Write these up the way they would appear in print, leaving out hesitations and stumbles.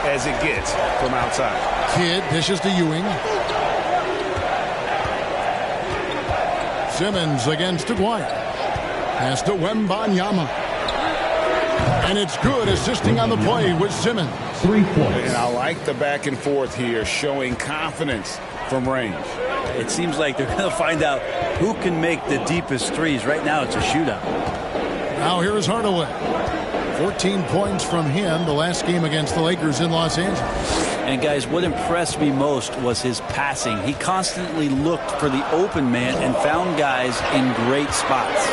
as it gets from outside. Kidd dishes to Ewing. Simmons against Aguirre. Pass to Wembanyama. And it's good, assisting on the play with Simmons. 3 points. And I like the back and forth here, showing confidence from range. It seems like they're going to find out who can make the deepest threes. Right now it's a shootout. Now here is Hardaway. 14 points from him the last game against the Lakers in Los Angeles. And guys, what impressed me most was his passing. He constantly looked for the open man and found guys in great spots.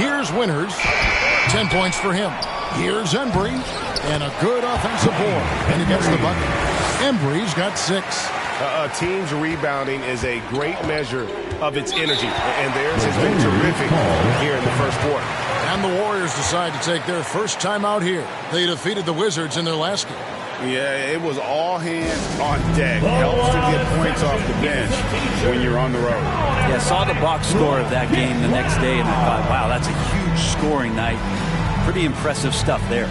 Here's Winters. 10 points for him. Here's Embry. And a good offensive board. And he gets the bucket. Embry's got 6. A team's rebounding is a great measure of its energy. And theirs has been terrific here in the first quarter. And the Warriors decide to take their first time out here. They defeated the Wizards in their last game. Yeah, it was all hands on deck. Helps to get points off the bench when you're on the road. Yeah, saw the box score of that game the next day, and I thought, wow, that's a huge scoring night. Pretty impressive stuff there.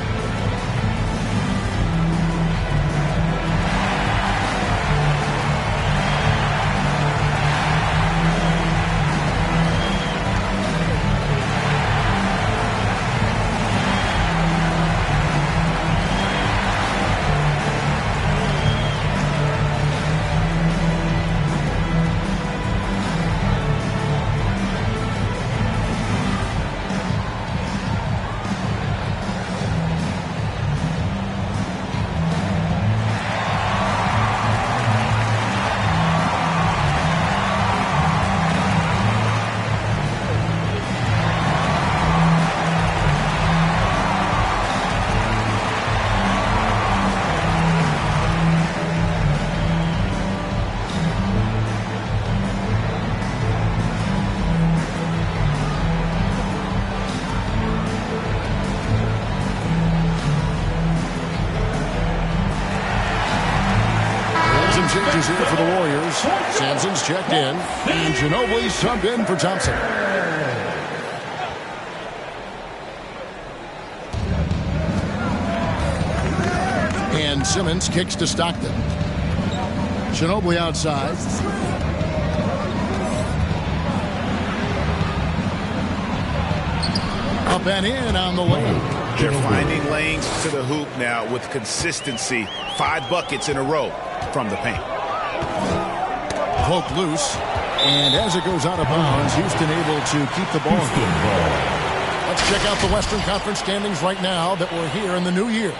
Changes here for the Warriors. Sampson's checked in. And Ginobili subbed in for Thompson. And Simmons kicks to Stockton. Ginobili outside. Up and in on the lane. They're finding lanes to the hoop now with consistency. 5 buckets in a row from the paint. Poke loose. And as it goes out of bounds, Houston able to keep the ball. Let's check out the Western Conference standings right now that we're here in the new year.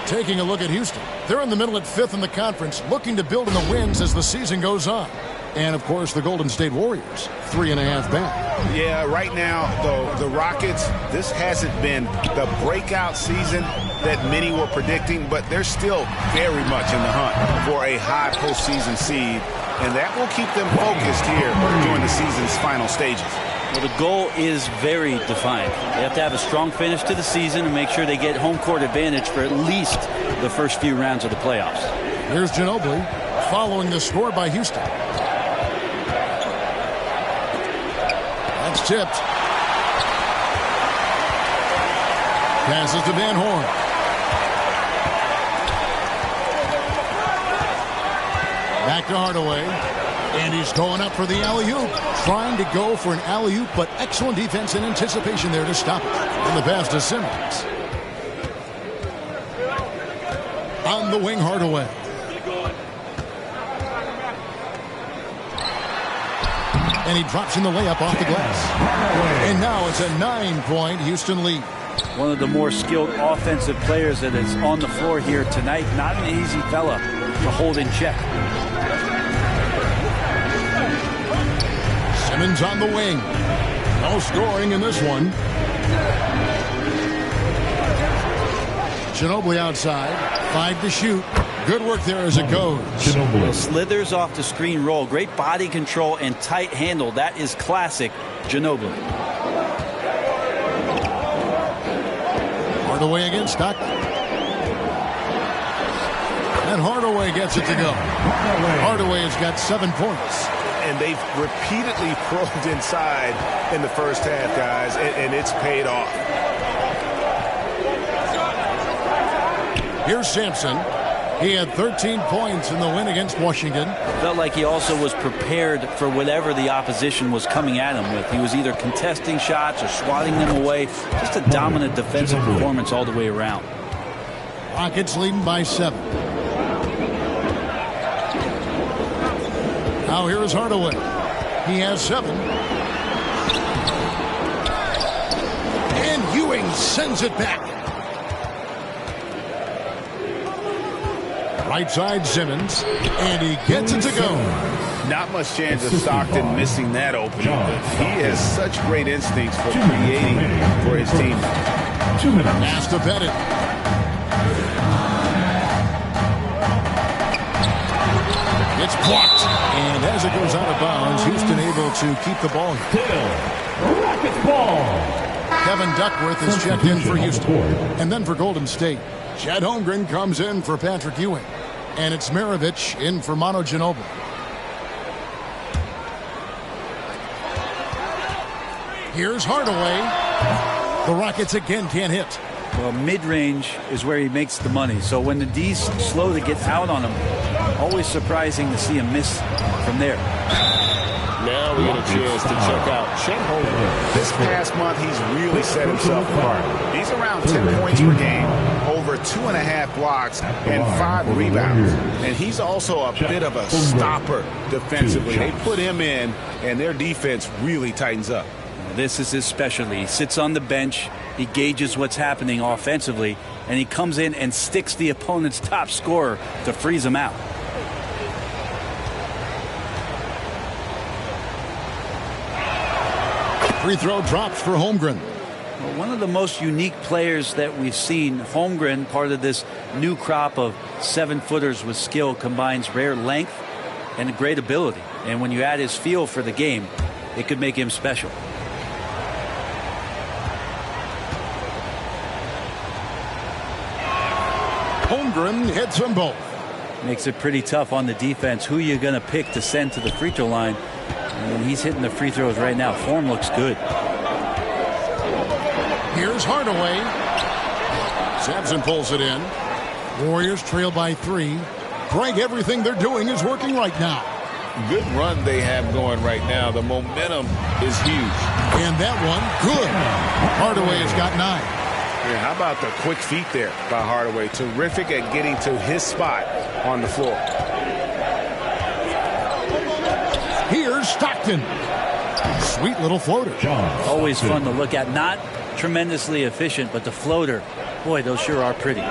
Taking a look at Houston. They're in the middle at 5th in the conference, looking to build in the wins as the season goes on. And, of course, the Golden State Warriors, 3.5 back. Yeah, right now, though, the Rockets, this hasn't been the breakout season that many were predicting, but they're still very much in the hunt for a high postseason seed, and that will keep them focused here during the season's final stages. Well, the goal is very defined. They have to have a strong finish to the season and make sure they get home court advantage for at least the first few rounds of the playoffs. Here's Ginobili following the score by Houston. That's tipped. Passes to Van Horn. Back to Hardaway. And he's going up for the alley-oop. Trying to go for an alley-oop, but excellent defense and anticipation there to stop it. And the pass to Simmons. On the wing, Hardaway. And he drops in the layup off the glass. And now it's a 9-point Houston lead. One of the more skilled offensive players that is on the floor here tonight. Not an easy fella to hold in check. Simmons on the wing. No scoring in this one. Ginobili outside. 5 to shoot. Good work there as it goes. Slithers off the screen roll. Great body control and tight handle. That is classic Ginobili. Hardaway against Stockton. And Hardaway gets it to go. Hardaway has got 7 points. And they've repeatedly probed inside in the first half, guys, and it's paid off. Here's Sampson. He had 13 points in the win against Washington. Felt like he also was prepared for whatever the opposition was coming at him with. He was either contesting shots or swatting them away. Just a dominant defensive performance all the way around. Rockets leading by 7. Now here is Hardaway. He has 7. And Ewing sends it back. Right side Simmons, and he gets it to go. Not much chance of Stockton missing that opening. He has such great instincts for creating for his team. 2 minutes. Pass to Bennett. It's blocked. And as it goes out of bounds, Houston able to keep the ball. Still, Rockets ball. Kevin Duckworth is checked in for Houston. And then for Golden State, Chet Holmgren comes in for Patrick Ewing. And it's Maravich in for Manu Ginobili. Here's Hardaway. The Rockets again can't hit. Well, mid-range is where he makes the money. So when the D's slow to get out on him, always surprising to see him miss from there. Now we get a chance to check out Chet Holmgren. This past month, he's really set himself apart. He's around 10 points per game, over 2.5 blocks, and 5 rebounds. And he's also a bit of a stopper defensively. They put him in, and their defense really tightens up. This is his specialty. He sits on the bench, he gauges what's happening offensively, and he comes in and sticks the opponent's top scorer to freeze him out. Free throw drops for Holmgren. Well, one of the most unique players that we've seen, Holmgren, part of this new crop of 7-footers with skill, combines rare length and great ability. And when you add his feel for the game, it could make him special. Holmgren hits them both. Makes it pretty tough on the defense. Who are you going to pick to send to the free throw line? And he's hitting the free throws right now. Form looks good. Here's Hardaway. Sampson pulls it in. Warriors trail by 3. Greg, everything they're doing is working right now. Good run they have going right now. The momentum is huge. And that one, good. Hardaway has got 9. Yeah, how about the quick feet there by Hardaway? Terrific at getting to his spot on the floor. Here's Stockton. Sweet little floater. Always fun to look at. Not tremendously efficient, but the floater, boy, those sure are pretty.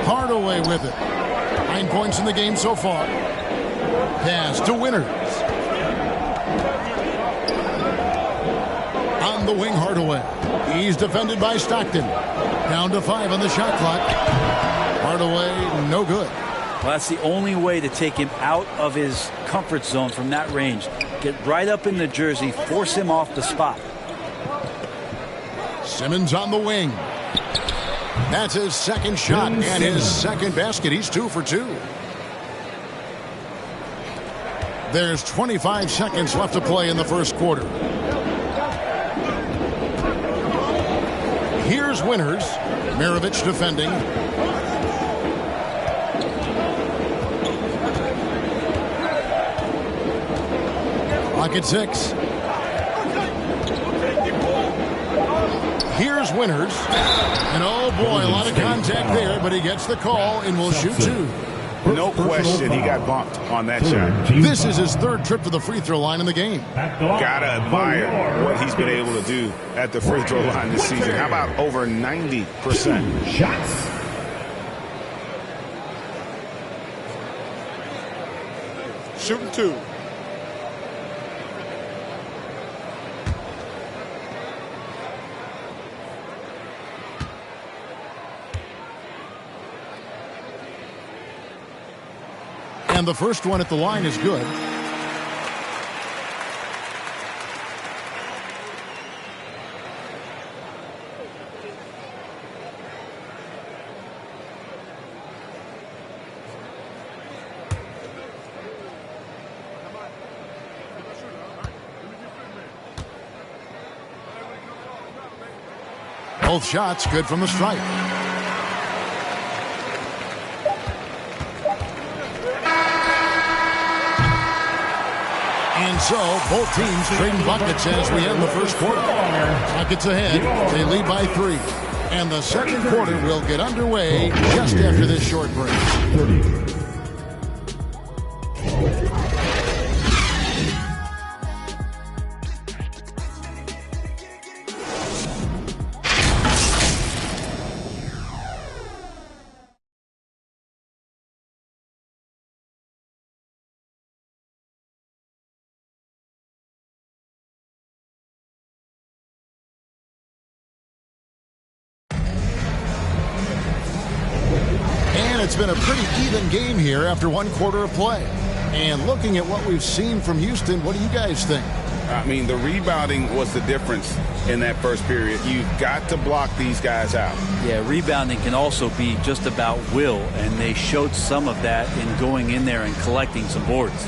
Hardaway with it. 9 points in the game so far. Pass to Winters. On the wing, Hardaway. He's defended by Stockton. Down to 5 on the shot clock. Hardaway, no good. Well, that's the only way to take him out of his comfort zone from that range. Get right up in the jersey, force him off the spot. Simmons on the wing. That's his second shot and his second basket. He's 2 for 2. There's 25 seconds left to play in the first quarter. Here's Winters. Maravich defending. Clock at 6. Here's Winters. And oh boy, a lot of contact there, but he gets the call and will shoot 2. No question, he got bumped on that shot. This is his 3rd trip to the free throw line in the game. Gotta admire what he's been able to do at the free throw line this season. How about over 90%? Shots. Shooting 2. And the first one at the line is good. Both shots good from the stripe. And so, both teams trading buckets as we end the first quarter. Rockets ahead. They lead by 3. And the second quarter will get underway just after this short break. 30. It's been a pretty even game here after one quarter of play. And looking at what we've seen from Houston, what do you guys think? I mean, the rebounding was the difference in that first period. You've got to block these guys out. Yeah, rebounding can also be just about will, and they showed some of that in going in there and collecting some boards.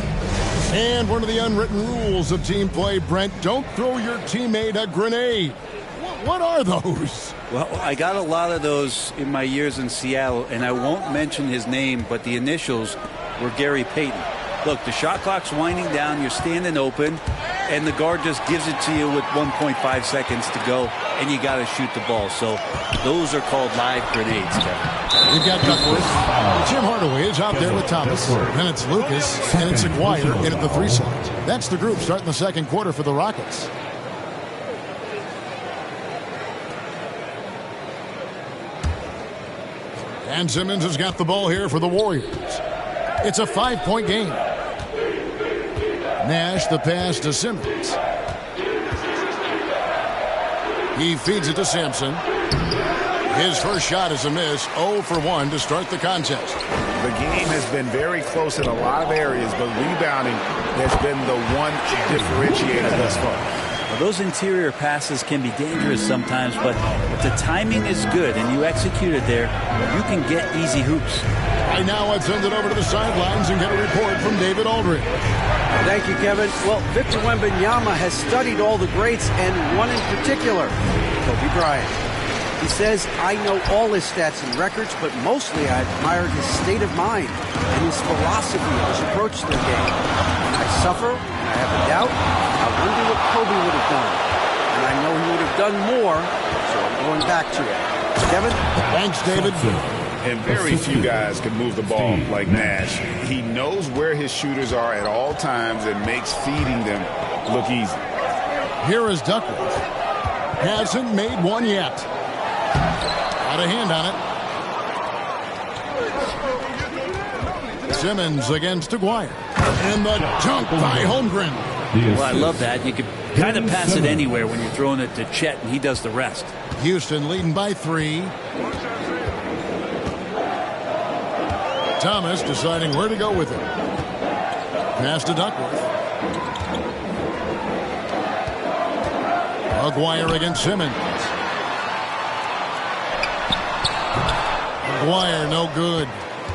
And one of the unwritten rules of team play, Brent, don't throw your teammate a grenade. What are those? Well, I got a lot of those in my years in Seattle, and I won't mention his name, but the initials were Gary Payton. Look, the shot clock's winding down, you're standing open, and the guard just gives it to you with 1.5 seconds to go, and you got to shoot the ball. So those are called live grenades, Kevin. We've got Duckworth. Jim Hardaway is out there with Thomas. Then it's Lucas, and it's Aguirre in at the 3 slot. That's the group starting the second quarter for the Rockets. And Simmons has got the ball here for the Warriors. It's a 5-point game. Nash the pass to Simmons. He feeds it to Sampson. His first shot is a miss. 0 for 1 to start the contest. The game has been very close in a lot of areas, but rebounding has been the one differentiator thus far. Well, those interior passes can be dangerous sometimes, but if the timing is good and you execute it there, you can get easy hoops. Right now, let's send it over to the sidelines and get a report from David Aldridge. Thank you, Kevin. Well, Victor Wembanyama has studied all the greats and one in particular, Kobe Bryant. He says, I know all his stats and records, but mostly I admired his state of mind and his philosophy of his approach to the game. When I suffer, and I have a doubt, I wonder what Kobe would have done. And I know he would have done more, so I'm going back to it. Kevin? Thanks, David. And very few guys can move the ball like Nash. He knows where his shooters are at all times and makes feeding them look easy. Here is Duckworth. Hasn't made one yet. Got a hand on it. Simmons against Aguirre. And the dunk by Holmgren. Well, I love that. You can kind of pass it anywhere when you're throwing it to Chet, and he does the rest. Houston leading by 3. Thomas deciding where to go with it. Pass to Duckworth. Aguirre against Simmons. Aguirre no good.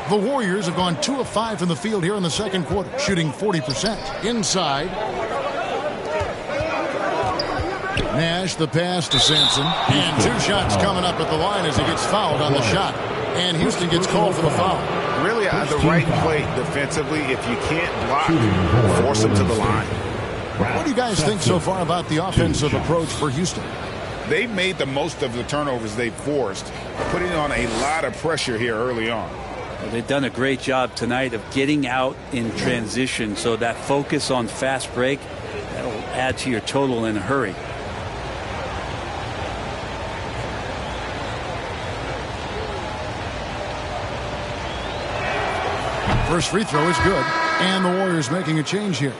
The Warriors have gone 2 of 5 from the field here in the second quarter, shooting 40%. Inside. Nash the pass to Sampson. And 2 shots coming up at the line as he gets fouled on the shot. And Houston gets called for the foul. Really the right play defensively. If you can't block, force them to the line. What do you guys think so far about the offensive approach for Houston? They've made the most of the turnovers they've forced, putting on a lot of pressure here early on. Well, they've done a great job tonight of getting out in transition, so that focus on fast break, that'll add to your total in a hurry. First free throw is good, and the Warriors making a change here.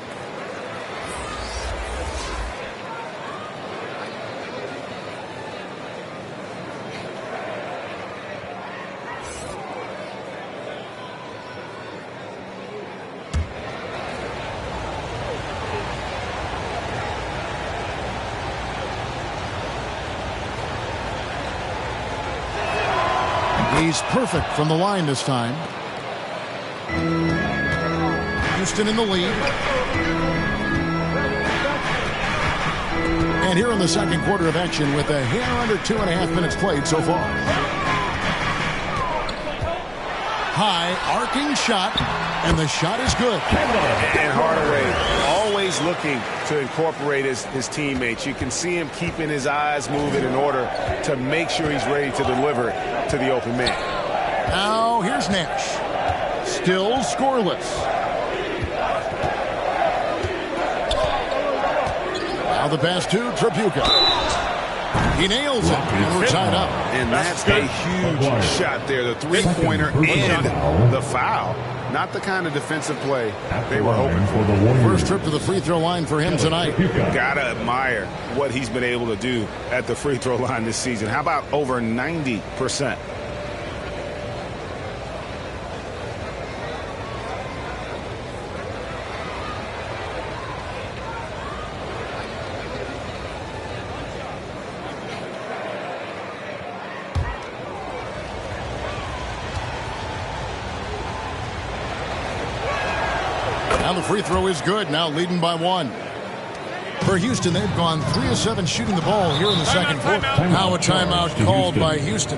He's perfect from the line this time. Houston in the lead. And And here in the second quarter of action with a hair under 2.5 minutes played so far. High arcing shot, and the shot is good. And Hardaway always looking to incorporate his teammates. You can see him keeping his eyes moving in order to make sure he's ready to deliver to the open man. Now here's Nash. Still scoreless. Now the pass to Tripucka. He nails it, and we're tied up. And that's a huge shot there, the three-pointer and the foul. Not the kind of defensive play they were hoping for. First trip to the free throw line for him tonight. Gotta admire what he's been able to do at the free throw line this season. How about over 90%? Now the free throw is good, now leading by 1. For Houston, they've gone 3 of 7 shooting the ball here in the second quarter. Now a timeout called by Houston.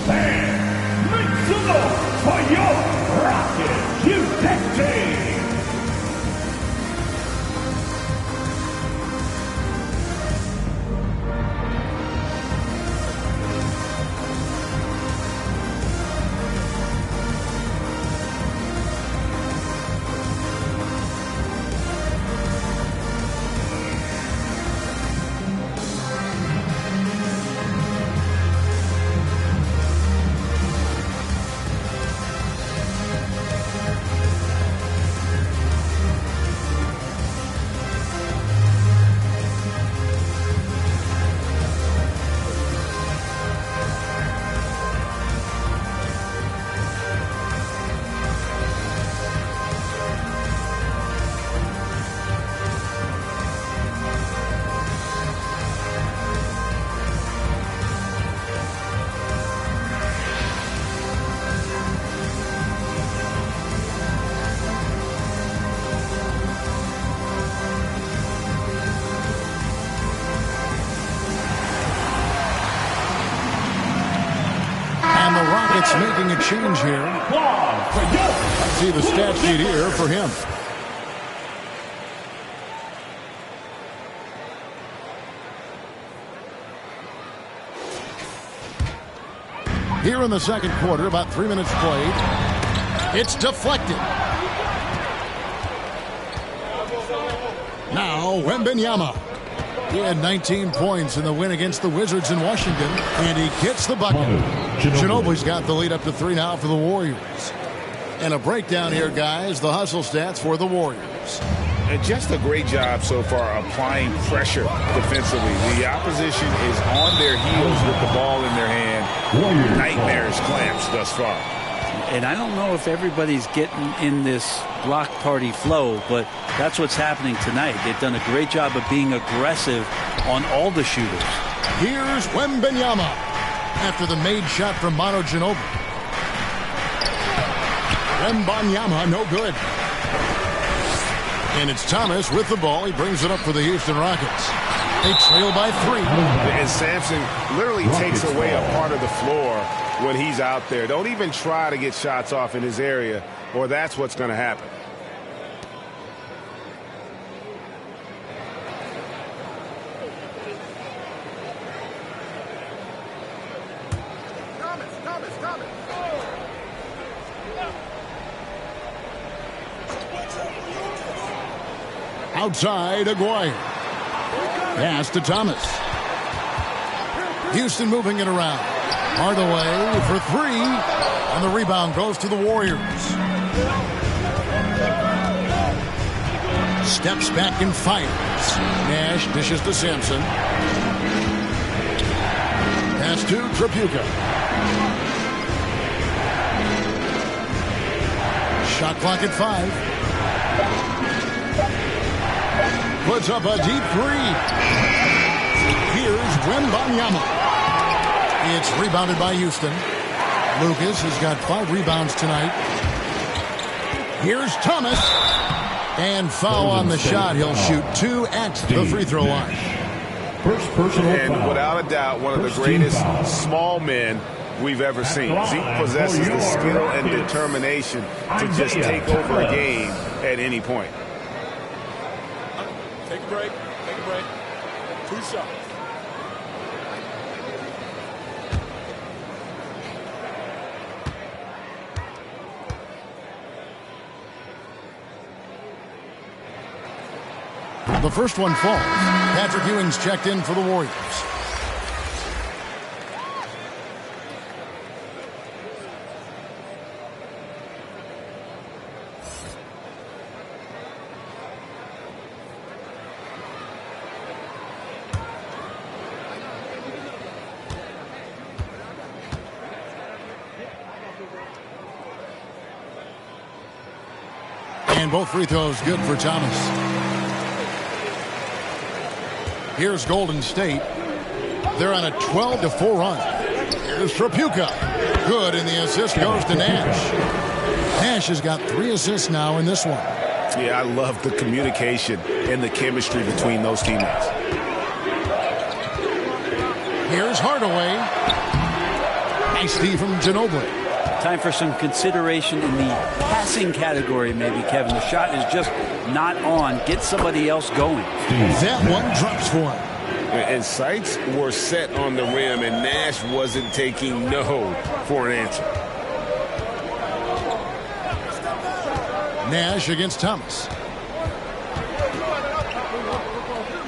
Make some noise for your Rockets Houston team. Rockets making a change here. Let's see the stat sheet here for him. Here in the second quarter, about 3 minutes played. It's deflected. Now, Wembanyama. He had 19 points in the win against the Wizards in Washington, and he gets the bucket. Ginobili's got the lead up to 3 now for the Warriors. And a breakdown here, guys, the hustle stats for the Warriors. And just a great job so far applying pressure defensively. The opposition is on their heels with the ball in their hand. Nightmares clamps thus far. And I don't know if everybody's getting in this block party flow, but that's what's happening tonight. They've done a great job of being aggressive on all the shooters. Here's Wembanyama after the made shot from Manu Ginobili. Wembanyama, no good. And it's Thomas with the ball. He brings it up for the Houston Rockets. They trail by 3. And Sampson literally takes away a part of the floor when he's out there. Don't even try to get shots off in his area, or that's what's going to happen. Outside, Aguirre. Pass to Thomas. Houston moving it around. Hardaway for 3. And the rebound goes to the Warriors. Steps back and fires. Nash dishes to Sampson. Pass to Tripucka. Shot clock at 5. Puts up a deep 3. Here's Wembanyama. It's rebounded by Houston. Lucas has got 5 rebounds tonight. Here's Thomas. And foul on the shot. He'll shoot 2 at the free throw line. First personal And foul. without a doubt, one of the greatest small men we've ever seen. Zeke possesses the skill and determination to just take over a game at any point. Take a break. Take a break. 2 shots. The first one falls. Patrick Ewing's checked in for the Warriors. And both free throws good for Thomas. Here's Golden State. They're on a 12-4 run. Here's Trapuka. Good, and the assist goes to Nash. Nash has got 3 assists now in this one. Yeah, I love the communication and the chemistry between those teammates. Here's Hardaway. Nice D from Ginobili. Time for some consideration in the passing category, maybe, Kevin. The shot is just not on. Get somebody else going. That one drops for him. And sights were set on the rim, and Nash wasn't taking no for an answer. Nash against Thomas.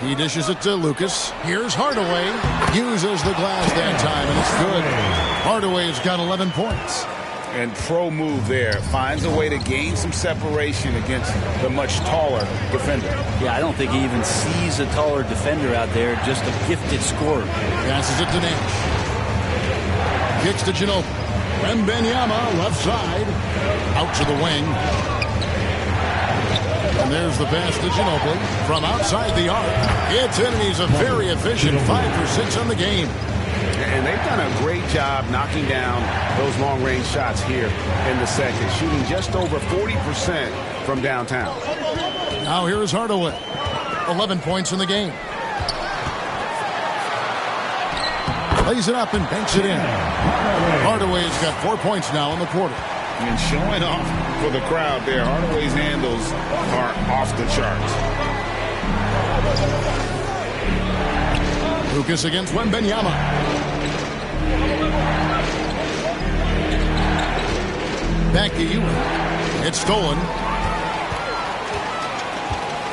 He dishes it to Lucas. Here's Hardaway. Uses the glass that time, and it's good. Hardaway's got 11 points. And pro move there. Finds a way to gain some separation against the much taller defender. Yeah, I don't think he even sees a taller defender out there. Just a gifted scorer. Passes it to Nash. Kicks to Ginobili. Wembanyama, left side. Out to the wing. And there's the pass to Ginobili from outside the arc. It's in, and he's a very efficient 5 for 6 on the game. And they've done a great job knocking down those long-range shots here in the second, shooting just over 40% from downtown. Now here's Hardaway. 11 points in the game. Lays it up and banks it in. Hardaway's got 4 points now in the quarter. And showing off for the crowd there. Hardaway's handles are off the charts. Lucas against Wembanyama. Back to Ewing. It's stolen.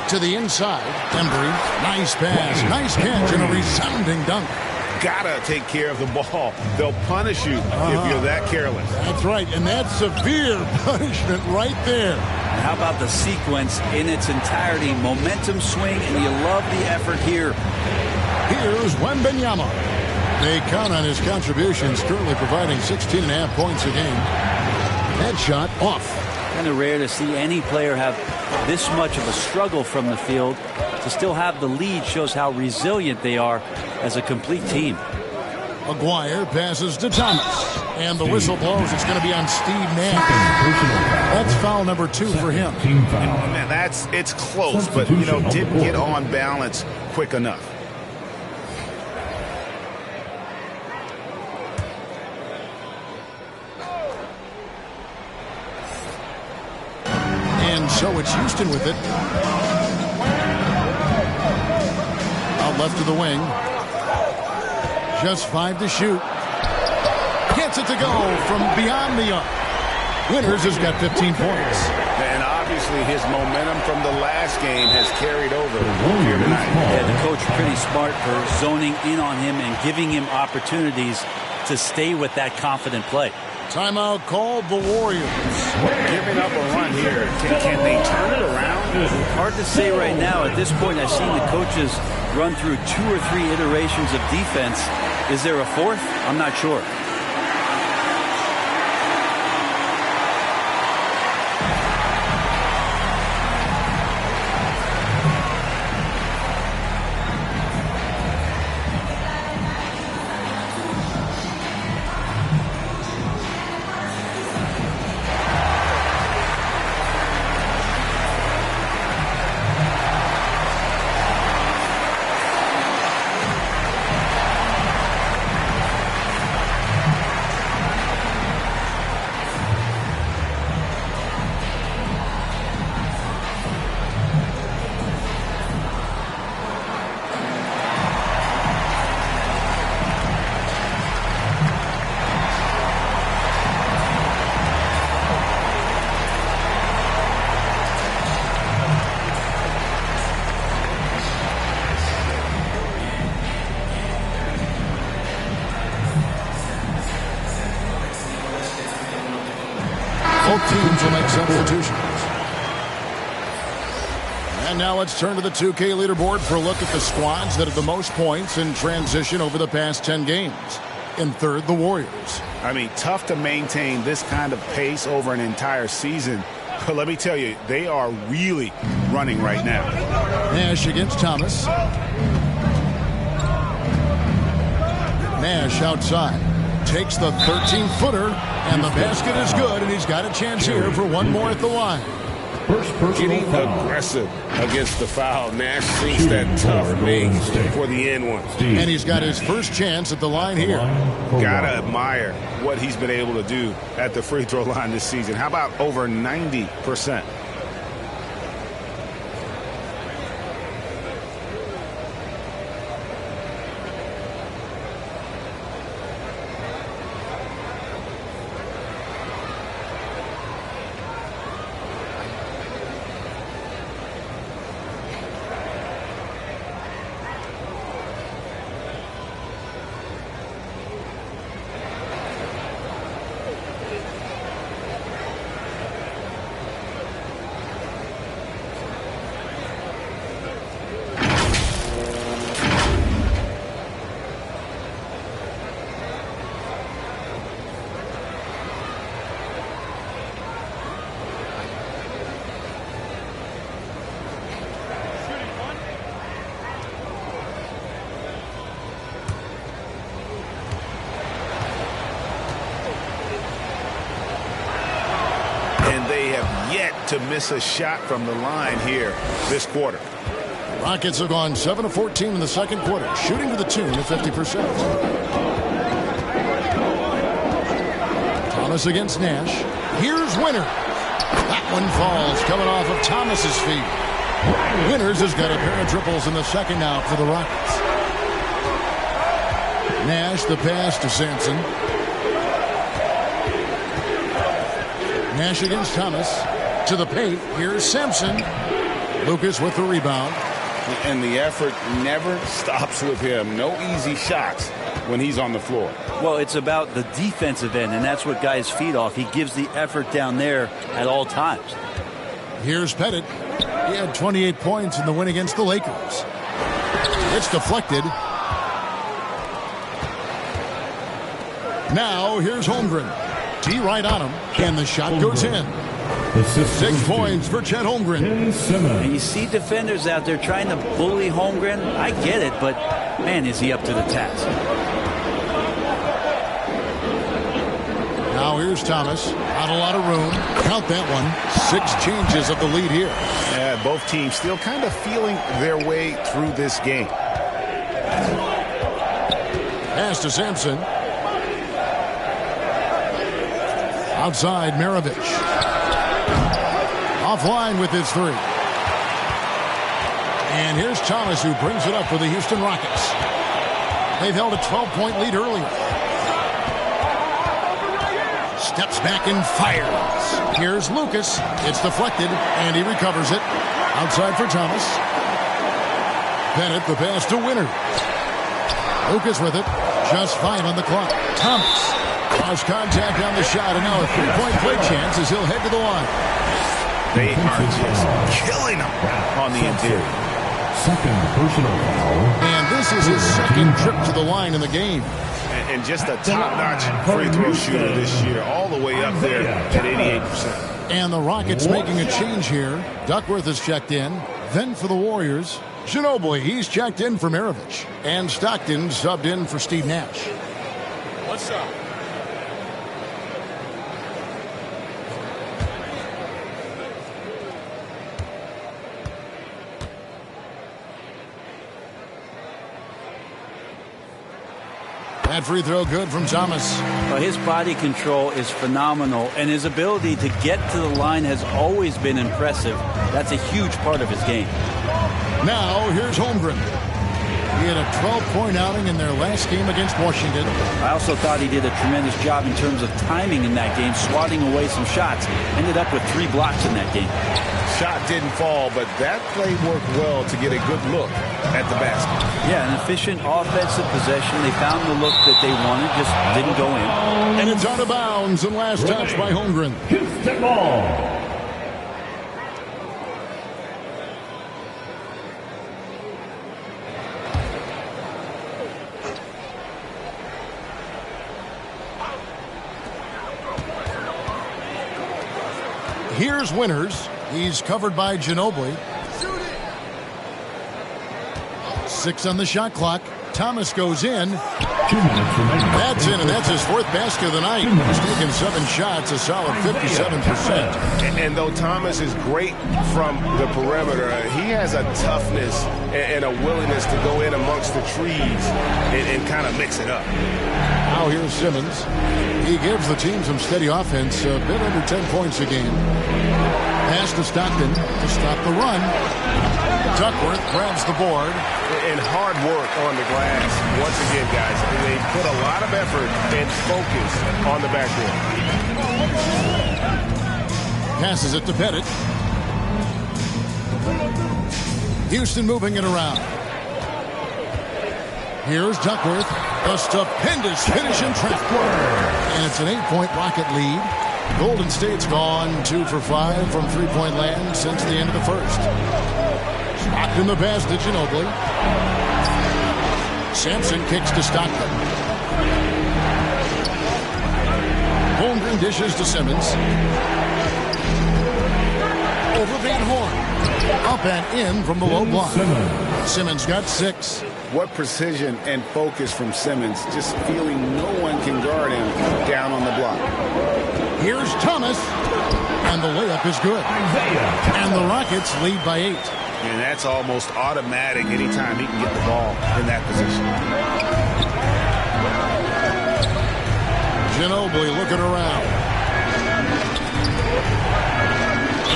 To the inside. Embry. Nice pass. Nice catch and a resounding dunk. Gotta take care of the ball. They'll punish you if you're that careless. That's right, and that's severe punishment right there. How about the sequence in its entirety? Momentum swing, and you love the effort here. Here's Wembanyama. They count on his contributions, currently providing 16.5 points a game. That shot off. Kind of rare to see any player have this much of a struggle from the field. To still have the lead shows how resilient they are as a complete team. McGuire passes to Thomas. And the whistle blows. It's going to be on Steve Nash. That's foul number 2 for him. Man, it's close, but, didn't get on balance quick enough. And so it's Houston with it. Out left to the wing. Just 5 to shoot. Gets it to go from beyond the arc. Winters has got 15 points. And obviously his momentum from the last game has carried over here tonight. Yeah, the coach pretty smart for zoning in on him and giving him opportunities to stay with that confident play. Timeout called the Warriors. Giving up a run here. Can they turn it around? Hard to say right now. At this point, I've seen the coaches run through 2 or 3 iterations of defense. Is there a fourth? I'm not sure. will make substitutions. And now let's turn to the 2K leaderboard for a look at the squads that have the most points in transition over the past 10 games. In third, the Warriors. I mean, tough to maintain this kind of pace over an entire season. But let me tell you, they are really running right now. Nash against Thomas. Nash outside. Takes the 13-footer, and the basket is good, and he's got a chance here for one more at the line. Getting aggressive against the foul. Nash sinks that tough make for the end one. And he's got his first chance at the line here. Gotta admire what he's been able to do at the free throw line this season. How about over 90%? To miss a shot from the line here this quarter. Rockets have gone 7 of 14 in the second quarter, shooting to the tune of 50%. Thomas against Nash. Here's Winner. That one falls, coming off of Thomas's feet. Winners has got a pair of triples in the second now for the Rockets. Nash the pass to Sampson. Nash against Thomas. To the paint. Here's Sampson. Lucas with the rebound. And the effort never stops with him. No easy shots when he's on the floor. Well, it's about the defensive end, and that's what guys feed off. He gives the effort down there at all times. Here's Pettit. He had 28 points in the win against the Lakers. It's deflected. Now here's Holmgren. T right on him, and the shot goes in. 6 points for Chet Holmgren. And you see defenders out there trying to bully Holmgren. I get it, but man, is he up to the task. Now here's Thomas. Not a lot of room. Count that one. 6 changes of the lead here. Yeah, both teams still kind of feeling their way through this game. Pass to Sampson. Outside, Maravich. Offline with his 3. And here's Thomas, who brings it up for the Houston Rockets. They've held a 12-point lead earlier. Steps back and fires. Here's Lucas. It's deflected, and he recovers it. Outside for Thomas. Bennett, the pass to Winner. Lucas with it. Just 5 on the clock. Thomas. Lost contact on the shot, and now a 3-point play chance as he'll head to the line. They are just killing him on the interior. Second personal foul. And this is his second trip to the line in the game. And just a top-notch free throw shooter this year, all the way up there at 88%. And the Rockets making a change here. Duckworth has checked in. Then for the Warriors, Ginobili, he's checked in for Maravich. And Stockton subbed in for Steve Nash. What's up? That free throw good from Thomas. Well, his body control is phenomenal, and his ability to get to the line has always been impressive. That's a huge part of his game. Now, here's Holmgren. He had a 12-point outing in their last game against Washington. I also thought he did a tremendous job in terms of timing in that game, swatting away some shots. Ended up with 3 blocks in that game. Shot didn't fall, but that play worked well to get a good look at the basket. Yeah, an efficient offensive possession. They found the look that they wanted, just didn't go in. And it's out of bounds, and last touch by Holmgren. basketball. Here's Winters. He's covered by Ginobili. 6 on the shot clock. Thomas goes in. 2 minutes remaining. That's in, and that's his 4th basket of the night. He's taken 7 shots, a solid 57%. And though Thomas is great from the perimeter, he has a toughness and a willingness to go in amongst the trees and kind of mix it up. Now here's Simmons. He gives the team some steady offense, a bit under 10 points a game. Pass to Stockton to stop the run. Duckworth grabs the board. And hard work on the glass. Once again, guys, they put a lot of effort and focus on the backboard. Passes it to Pettit. Houston moving it around. Here's Duckworth. A stupendous finish and trap. And it's an 8-point Rocket lead. Golden State's gone 2 for 5 from three-point land since the end of the first. Stockton the pass to Ginobili. Sampson kicks to Stockton. Holmgren dishes to Simmons. Over Van Horn. Up and in from the low block. Simmons got 6. What precision and focus from Simmons, just feeling no one can guard him down on the block. Here's Thomas, and the layup is good. And the Rockets lead by 8. And that's almost automatic anytime he can get the ball in that position. Ginobili looking around.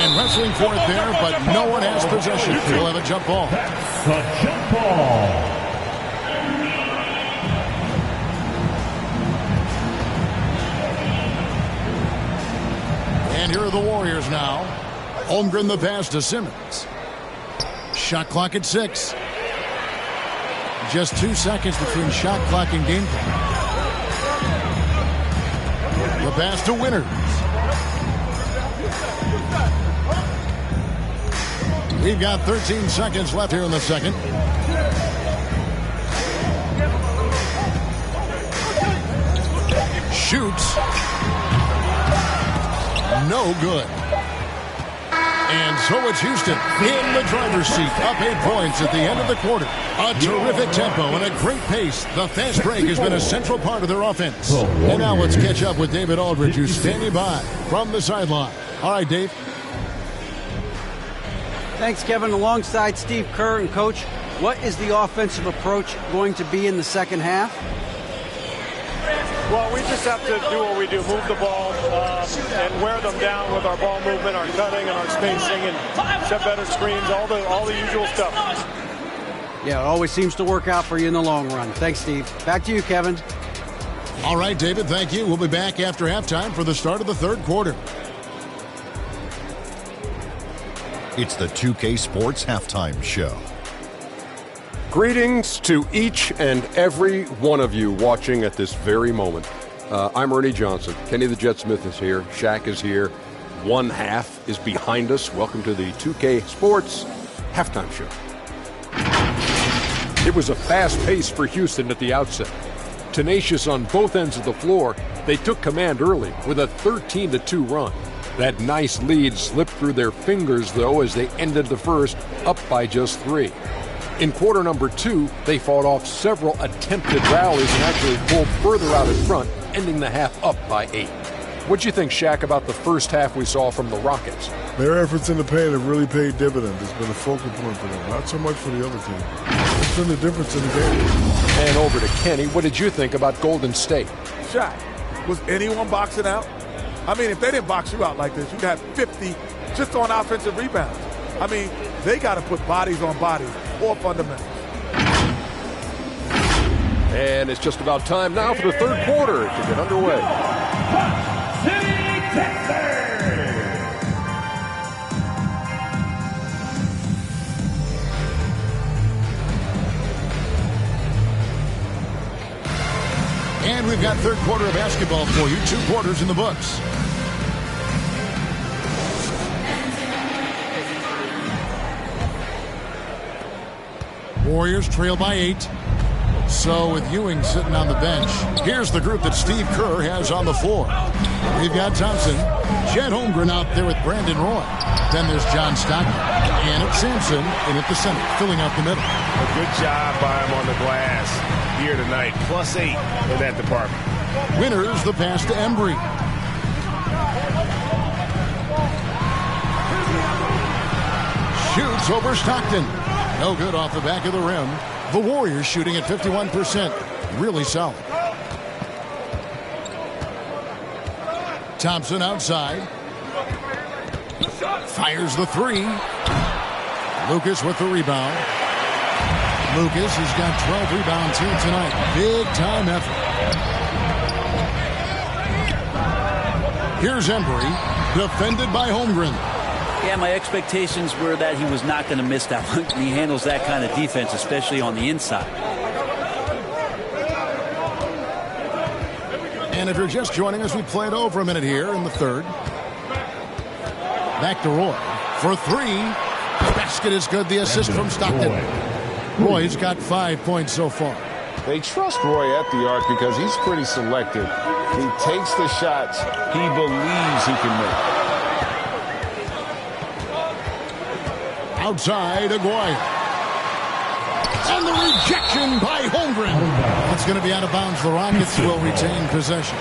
And wrestling for it there, but no one has possession. He'll have a jump ball. That's a jump ball. And here are the Warriors now. Holmgren the pass to Simmons. Shot clock at 6. Just 2 seconds between shot clock and game clock. The pass to Winters. We've got 13 seconds left here in the second. Shoots. No good. And so it's Houston in the driver's seat, up 8 points at the end of the quarter. A terrific tempo and a great pace. The fast break has been a central part of their offense. And now let's catch up with David Aldridge, who's standing by from the sideline. All right, Dave. Thanks, Kevin. Alongside Steve Kerr and Coach, what is the offensive approach going to be in the second half? Well, we just have to do what we do, move the ball and wear them down with our ball movement, our cutting, and our spacing, and set better screens, all the usual stuff. Yeah, it always seems to work out for you in the long run. Thanks, Steve. Back to you, Kevin. All right, David, thank you. We'll be back after halftime for the start of the third quarter. It's the 2K Sports Halftime Show. Greetings to each and every one of you watching at this very moment. I'm Ernie Johnson. Kenny the Jet Smith is here. Shaq is here. One half is behind us. Welcome to the 2K Sports Halftime Show. It was a fast pace for Houston at the outset. Tenacious on both ends of the floor, they took command early with a 13-2 run. That nice lead slipped through their fingers, though, as they ended the first up by just 3. In quarter number 2, they fought off several attempted rallies and actually pulled further out in front, ending the half up by 8. What'd you think, Shaq, about the first half we saw from the Rockets? Their efforts in the paint have really paid dividends. It's been a focal point for them, not so much for the other team. It's been the difference in the game. And over to Kenny. What did you think about Golden State? Shaq, was anyone boxing out? I mean, if they didn't box you out like this, you'd have 50 just on offensive rebounds. I mean, they got to put bodies on bodies or fundamentals. And it's just about time now for the third quarter to get underway. And we've got third quarter of basketball for you. 2 quarters in the books. Warriors trail by 8. So with Ewing sitting on the bench, here's the group that Steve Kerr has on the floor. We've got Thompson, Chet Holmgren out there with Brandon Roy. Then there's John Stockton, and it's Sampson in at the center, filling out the middle. A good job by him on the glass here tonight. +8 in that department. Winners the pass to Embry. Shoots over Stockton. No good off the back of the rim. The Warriors shooting at 51%. Really solid. Thompson outside. Fires the 3. Lucas with the rebound. Lucas has got 12 rebounds here tonight. Big time effort. Here's Embry, defended by Holmgren. Yeah, my expectations were that he was not going to miss that one. He handles that kind of defense, especially on the inside. And if you're just joining us, we played over a minute here in the third. Back to Roy for 3. The basket is good. The assist from Stockton. Roy's got 5 points so far. They trust Roy at the arc because he's pretty selective. He takes the shots he believes he can make. Outside, Aguirre. And the rejection by Holmgren. It's going to be out of bounds. The Rockets will retain possession.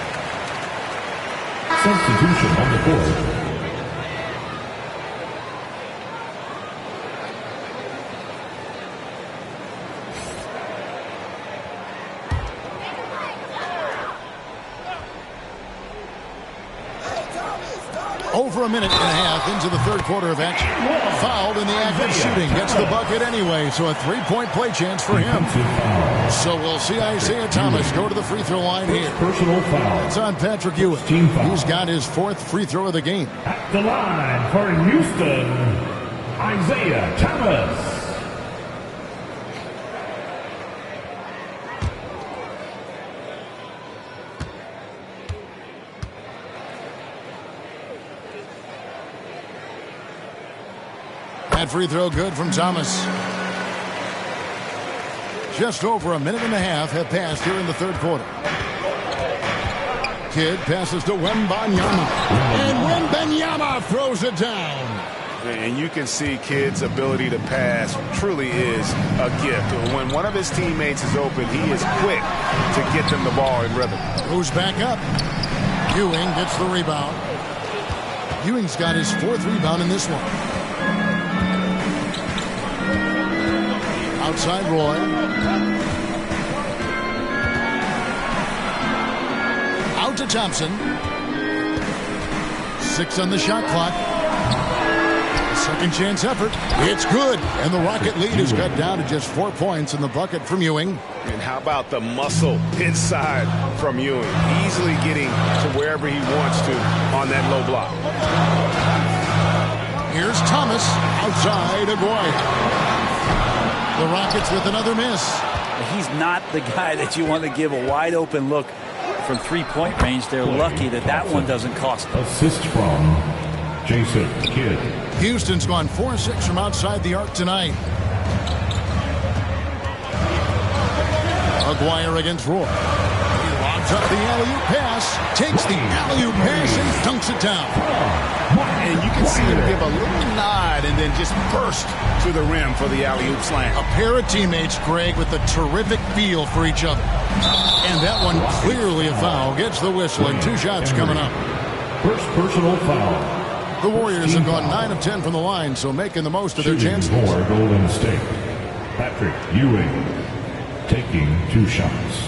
Substitution on the court. Over a minute and a half into the third quarter of action. Fouled in the act of shooting. Gets the bucket anyway, so a 3-point play chance for him. So we'll see Isaiah Thomas go to the free throw line here. Personal foul. It's on Patrick Ewing. He's got his 4th free throw of the game. At the line for Houston, Isaiah Thomas. That free throw good from Thomas. Just over a minute and a half have passed here in the third quarter. Kidd passes to Wembanyama. And Wembanyama throws it down. And you can see Kidd's ability to pass truly is a gift. When one of his teammates is open, he is quick to get them the ball in rhythm. Goes back up. Ewing gets the rebound. Ewing's got his 4th rebound in this one. Outside Roy. Out to Thompson. 6 on the shot clock. Second chance effort. It's good. And the Rocket lead is cut down to just 4 points in the bucket from Ewing. And how about the muscle inside from Ewing? Easily getting to wherever he wants to on that low block. Here's Thomas. Outside Aguirre. The Rockets with another miss. He's not the guy that you want to give a wide open look from 3-point range. They're lucky that that one doesn't cost them. Assist from Jason Kidd. Houston's gone 4-6 from outside the arc tonight. Aguirre against Roy. He lobs up the alley-oop pass, takes the alley-oop pass and dunks it down. And you can see him give a little nod and then just burst to the rim for the alley-oop slam. A pair of teammates, Greg, with a terrific feel for each other. And that one clearly a foul. Gets the whistle and 2 shots coming up. First personal foul. The Warriors have gone 9 of 10 from the line, so making the most of their chances. For Golden State, Patrick Ewing taking 2 shots.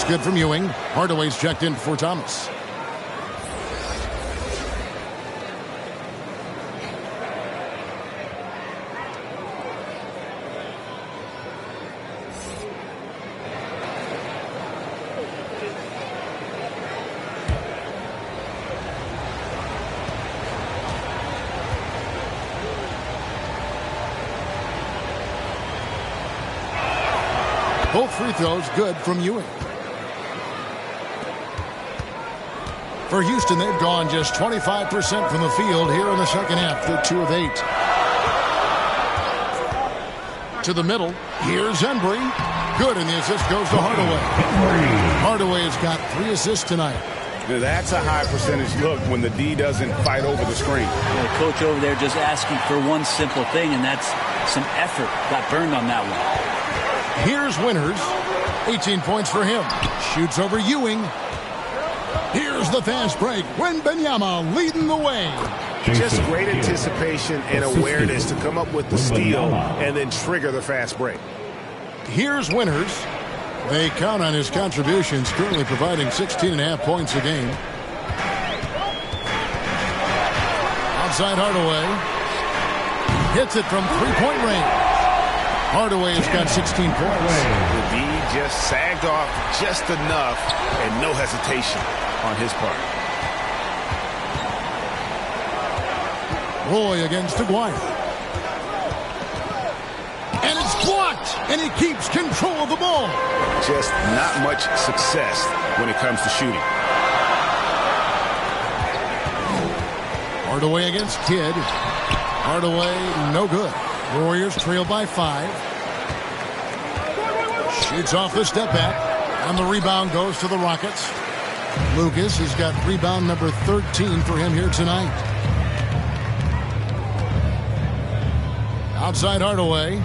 Good from Ewing. Hardaway's checked in for Thomas. Both free throws good from Ewing. For Houston, they've gone just 25% from the field here in the second half. They're 2 of 8. To the middle. Here's Embry. Good, and the assist goes to Hardaway. Hardaway has got 3 assists tonight. That's a high percentage look when the D doesn't fight over the screen. The coach over there just asking for one simple thing, and that's some effort. Got burned on that one. Here's Winters. 18 points for him. Shoots over Ewing. Here's the fast break. Wembanyama leading the way. Just great anticipation and awareness to come up with the steal and then trigger the fast break. Here's Winters. They count on his contributions, currently providing 16.5 points a game. Outside Hardaway. Hits it from three-point range. Hardaway has got 16 points. The D just sagged off just enough and no hesitation on his part. Roy against Aguirre. And it's blocked, and he keeps control of the ball. Just not much success when it comes to shooting. Hardaway against Kidd. Hardaway, no good. Warriors trail by 5. Shoots off the step back, and the rebound goes to the Rockets. Lucas has got rebound number 13 for him here tonight. Outside Hardaway.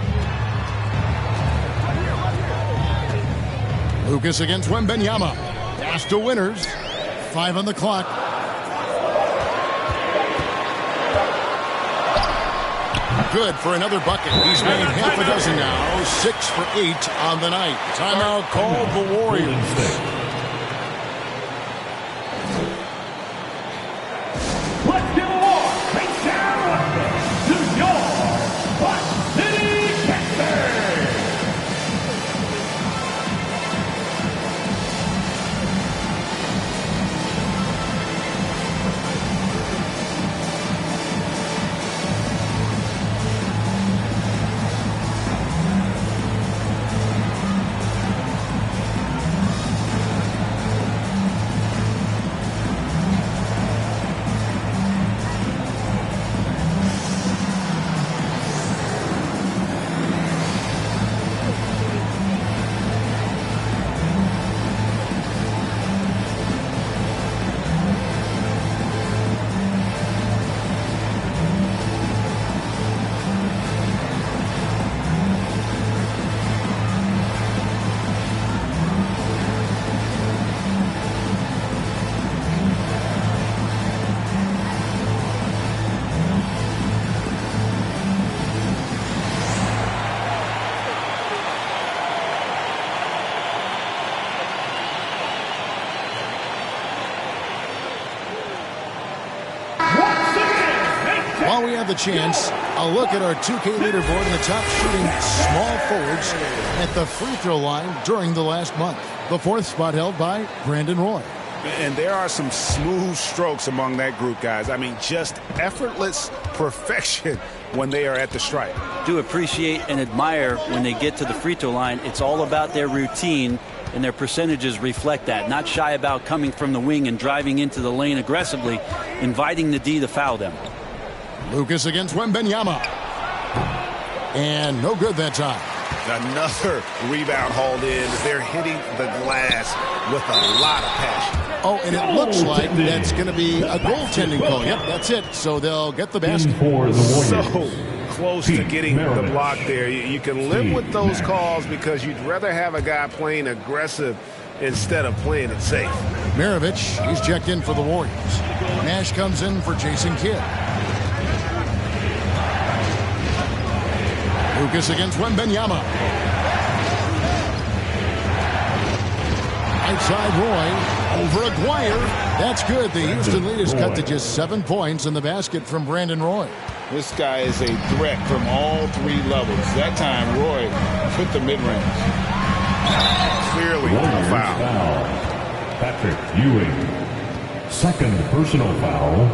Lucas against Wembanyama. Pass to Winters. 5 on the clock. Good for another bucket. He's made half a dozen now. 6 for 8 on the night. Timeout called the Warriors. Let's give a war. Take down to your Buck City Panthers. While we have the chance, a look at our 2K leaderboard and the top shooting small forwards at the free throw line during the last month. The 4th spot held by Brandon Roy. And there are some smooth strokes among that group, guys. I mean, just effortless perfection when they are at the stripe. Do appreciate and admire when they get to the free throw line. It's all about their routine, and their percentages reflect that. Not shy about coming from the wing and driving into the lane aggressively, inviting the D to foul them. Lucas against Wembanyama. And no good that time. Another rebound hauled in. They're hitting the glass with a lot of passion. Oh, and it looks like that's going to be a goaltending call. Yep, that's it. So they'll get the basket. So close to getting the block there. You can live with those calls because you'd rather have a guy playing aggressive instead of playing it safe. Maravich, he's checked in for the Warriors. Nash comes in for Jason Kidd. Lucas against Wembanyama. Outside Roy over Aguirre. That's good. The Houston lead is cut to just 7 points in the basket from Brandon Roy. This guy is a threat from all 3 levels. That time, Roy put the mid-range. Clearly a foul. Patrick Ewing. Second personal foul.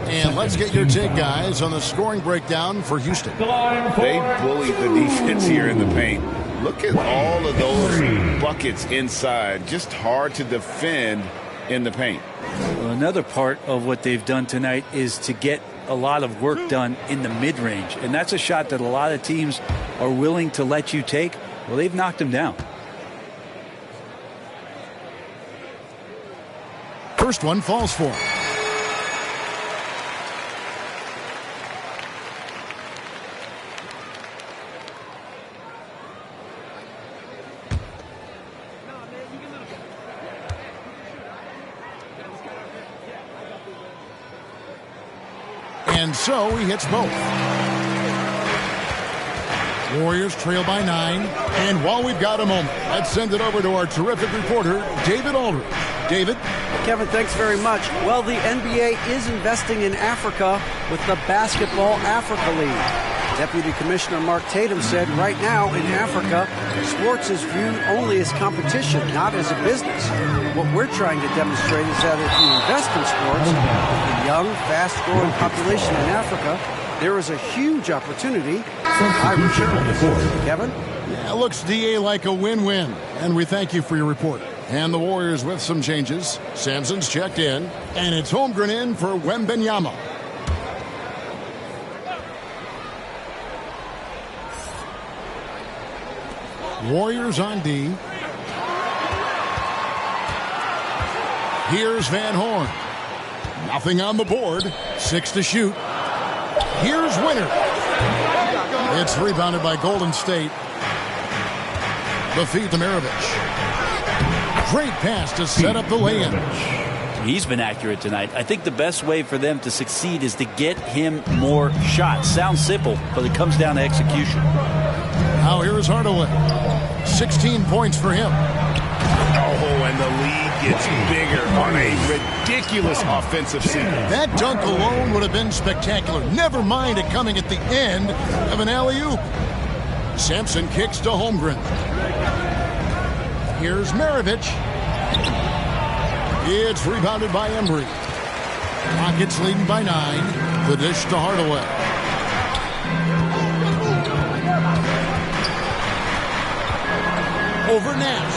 And let's get your take, guys, on the scoring breakdown for Houston. They bullied the defense here in the paint. Look at all of those buckets inside. Just hard to defend in the paint. Well, another part of what they've done tonight is to get a lot of work done in the mid-range. And that's a shot that a lot of teams are willing to let you take. Well, they've knocked them down. First one falls for him. And so he hits both. Warriors trail by 9. And while we've got a moment, let's send it over to our terrific reporter, David Aldridge. David? Kevin, thanks very much. Well, the NBA is investing in Africa with the Basketball Africa League. Deputy Commissioner Mark Tatum said right now in Africa, sports is viewed only as competition, not as a business. What we're trying to demonstrate is that if you invest in sports, with a young, fast-growing population in Africa, there is a huge opportunity for high returns. Kevin? Yeah, looks, DA, like a win-win. And we thank you for your report. And the Warriors with some changes. Sampson's checked in. And it's Holmgren in for Wembanyama. Warriors on D. Here's Van Horn. Nothing on the board. 6 to shoot. Here's Winter. It's rebounded by Golden State. The feed to Maravich. Great pass to set up the lay-in. He's been accurate tonight. I think the best way for them to succeed is to get him more shots. Sounds simple, but it comes down to execution. Now here's Hardaway. 16 points for him. Oh, and the lead gets bigger on a ridiculous offensive sequence. That dunk alone would have been spectacular. Never mind it coming at the end of an alley-oop. Sampson kicks to Holmgren. Here's Maravich. It's rebounded by Embry. Rockets leading by 9. The dish to Hardaway. Over Nash.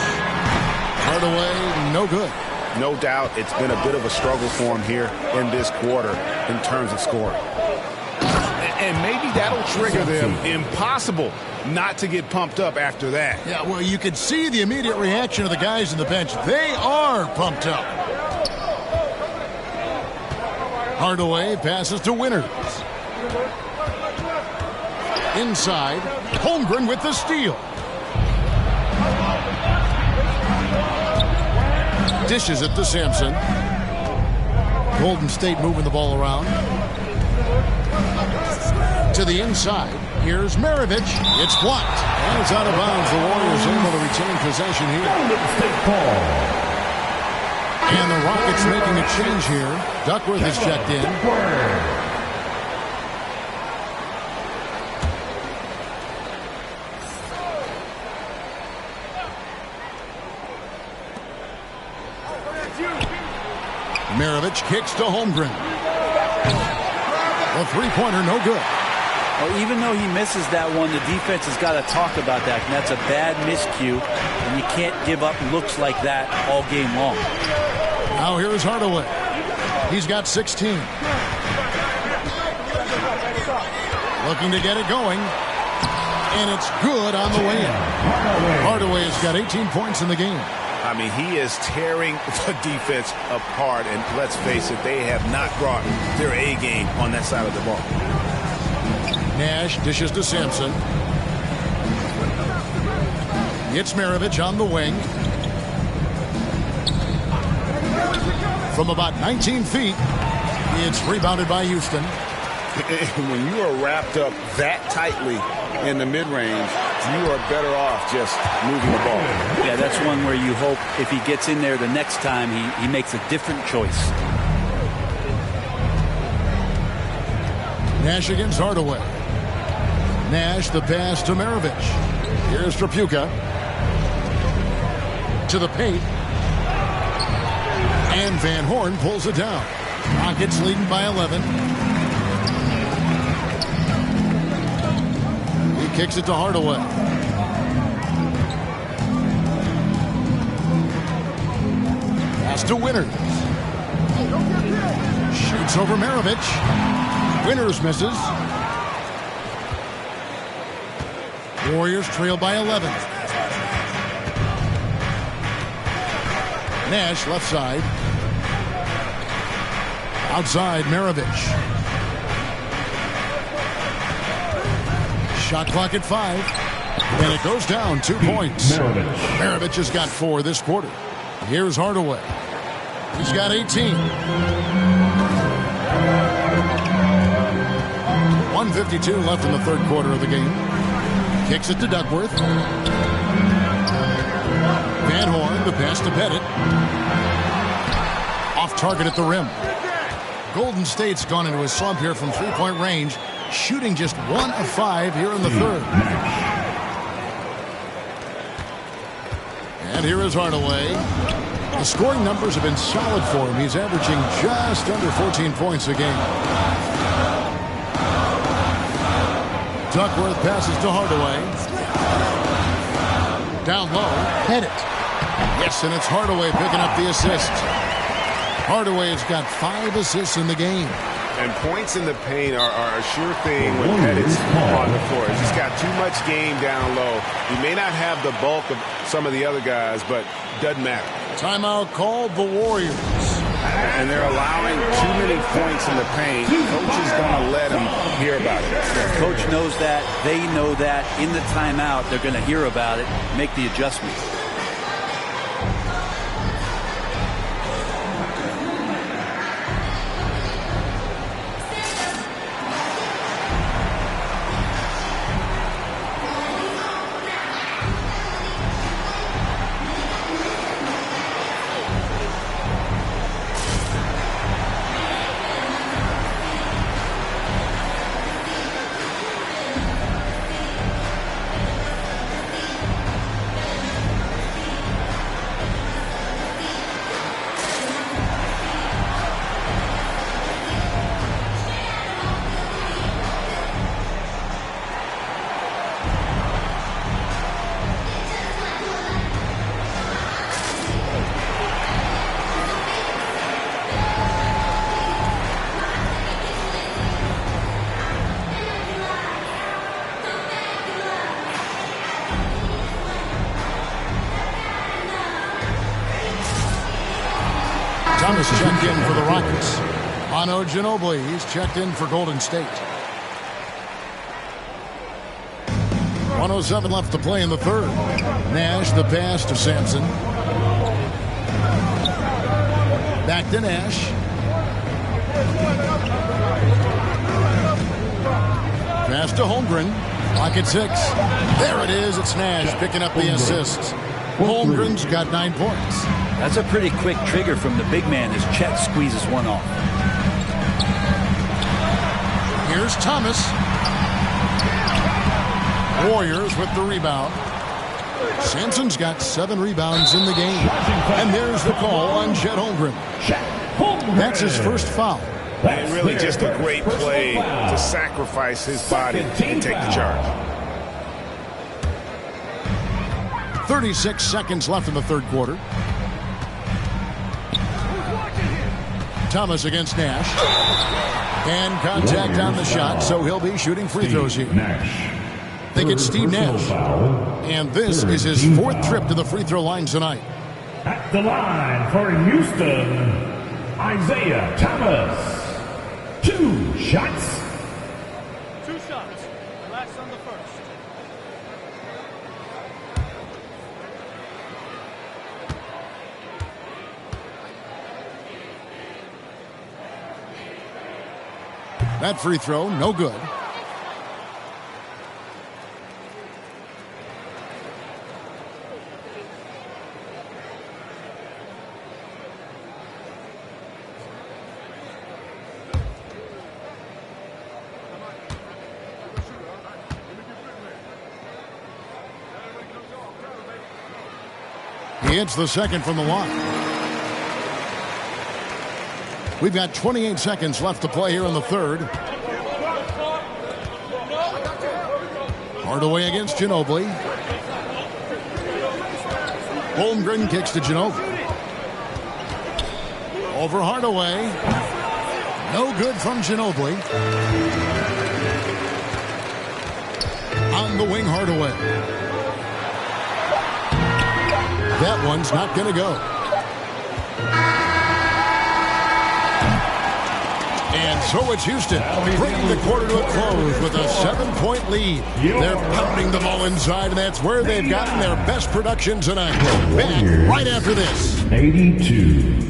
Hardaway, no good. No doubt it's been a bit of a struggle for him here in this quarter in terms of scoring. And maybe that'll trigger them. Impossible not to get pumped up after that. Yeah, well, you could see the immediate reaction of the guys on the bench. They are pumped up. Hardaway passes to Winters. Inside, Holmgren with the steal. Dishes it to Sampson. Golden State moving the ball around. To the inside. Here's Maravich. It's blocked. And it's out of bounds. The Warriors able to retain possession here. And the Rockets making a change here. Duckworth is checked in. Maravich kicks to Holmgren. The three-pointer, no good. Well, even though he misses that one, the defense has got to talk about that. And that's a bad miscue, and you can't give up looks like that all game long. Now here's Hardaway. He's got 16. Looking to get it going. And it's good on the way in. Hardaway has got 18 points in the game. I mean, he is tearing the defense apart, and let's face it, they have not brought their A game on that side of the ball. Nash dishes to Sampson. It's Maravich on the wing. From about 19 feet, it's rebounded by Houston. When you are wrapped up that tightly in the mid-range, you are better off just moving the ball. Yeah, that's one where you hope if he gets in there the next time, he makes a different choice. Nash against Hardaway. Nash, the pass to Maravich. Here's Trapuka. To the paint. And Van Horn pulls it down. Rockets leading by 11. He kicks it to Hardaway. Kicks to Winters. Shoots over Maravich. Winters misses. Warriors trail by 11. Nash left side. Outside Maravich. Shot clock at 5. And it goes down 2 points. Maravich has got 4 this quarter. Here's Hardaway. He's got 18. 1:52 left in the third quarter of the game. Kicks it to Duckworth. Van Horn, the pass to Pettit. Off target at the rim. Golden State's gone into a slump here from three-point range, shooting just 1 of 5 here in the third. And here is Hardaway. The scoring numbers have been solid for him. He's averaging just under 14 points a game. Duckworth passes to Hardaway. Down low, Pettit. Yes, and it's Hardaway picking up the assist. Hardaway has got 5 assists in the game. And points in the paint are a sure thing when Pettit's on the floor. He's just got too much game down low. He may not have the bulk of some of the other guys, but doesn't matter. Timeout called the Warriors. And they're allowing too many points in the paint. Coach is going to let them hear about it. Coach knows that. They know that. In the timeout, they're going to hear about it, make the adjustments. Thomas checked in for the Rockets. Manu Ginobili, he's checked in for Golden State. 1:07 left to play in the third. Nash, the pass to Sampson. Back to Nash. Pass to Holmgren. Clock at 6. There it is. It's Nash picking up the assist. Holmgren's got 9 points. That's a pretty quick trigger from the big man as Chet squeezes one off. Here's Thomas. Warriors with the rebound. Sampson's got 7 rebounds in the game. And there's the call on Chet Holmgren. That's his first foul. And really just a great play to sacrifice his body and take the charge. 36 seconds left in the third quarter. Thomas against Nash. And contact on the shot, so he'll be shooting free throws here. I think it's Steve Nash. And this is his 4th trip to the free throw line tonight. At the line for Houston, Isaiah Thomas. 2 shots. 2 shots. Last on the first. That free throw, no good. He hits the second from the line. We've got 28 seconds left to play here in the third. Hardaway against Ginobili. Holmgren kicks to Ginobili. Over Hardaway. No good from Ginobili. On the wing, Hardaway. That one's not going to go. And so it's Houston, bringing the quarter to a close with a 7-point lead. They're pounding the ball inside, and that's where they've gotten their best production tonight. Back right after this. 82.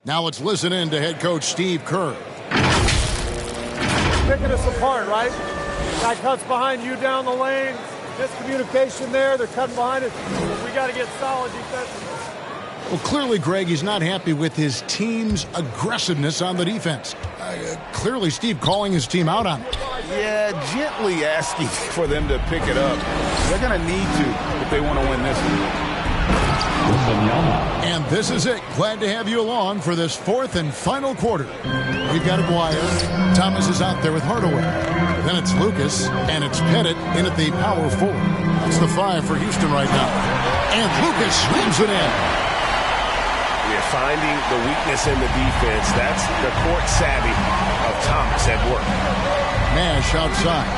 Now let's listen in to head coach Steve Kerr. Picking us apart, right? Guy cuts behind you down the lane. Miscommunication there. They're cutting behind us. We got to get solid defensively. Well, clearly, Greg, he's not happy with his team's aggressiveness on the defense. Clearly, Steve calling his team out on it. Yeah, gently asking for them to pick it up. They're going to need to if they want to win this one. And this is it. Glad to have you along for this fourth and final quarter. We've got Aguirre. Thomas is out there with Hardaway. Then it's Lucas, and it's Pettit in at the power forward. That's the 5 for Houston right now. And Lucas slams it in. We're finding the weakness in the defense. That's the court savvy of Thomas at work. Nash outside.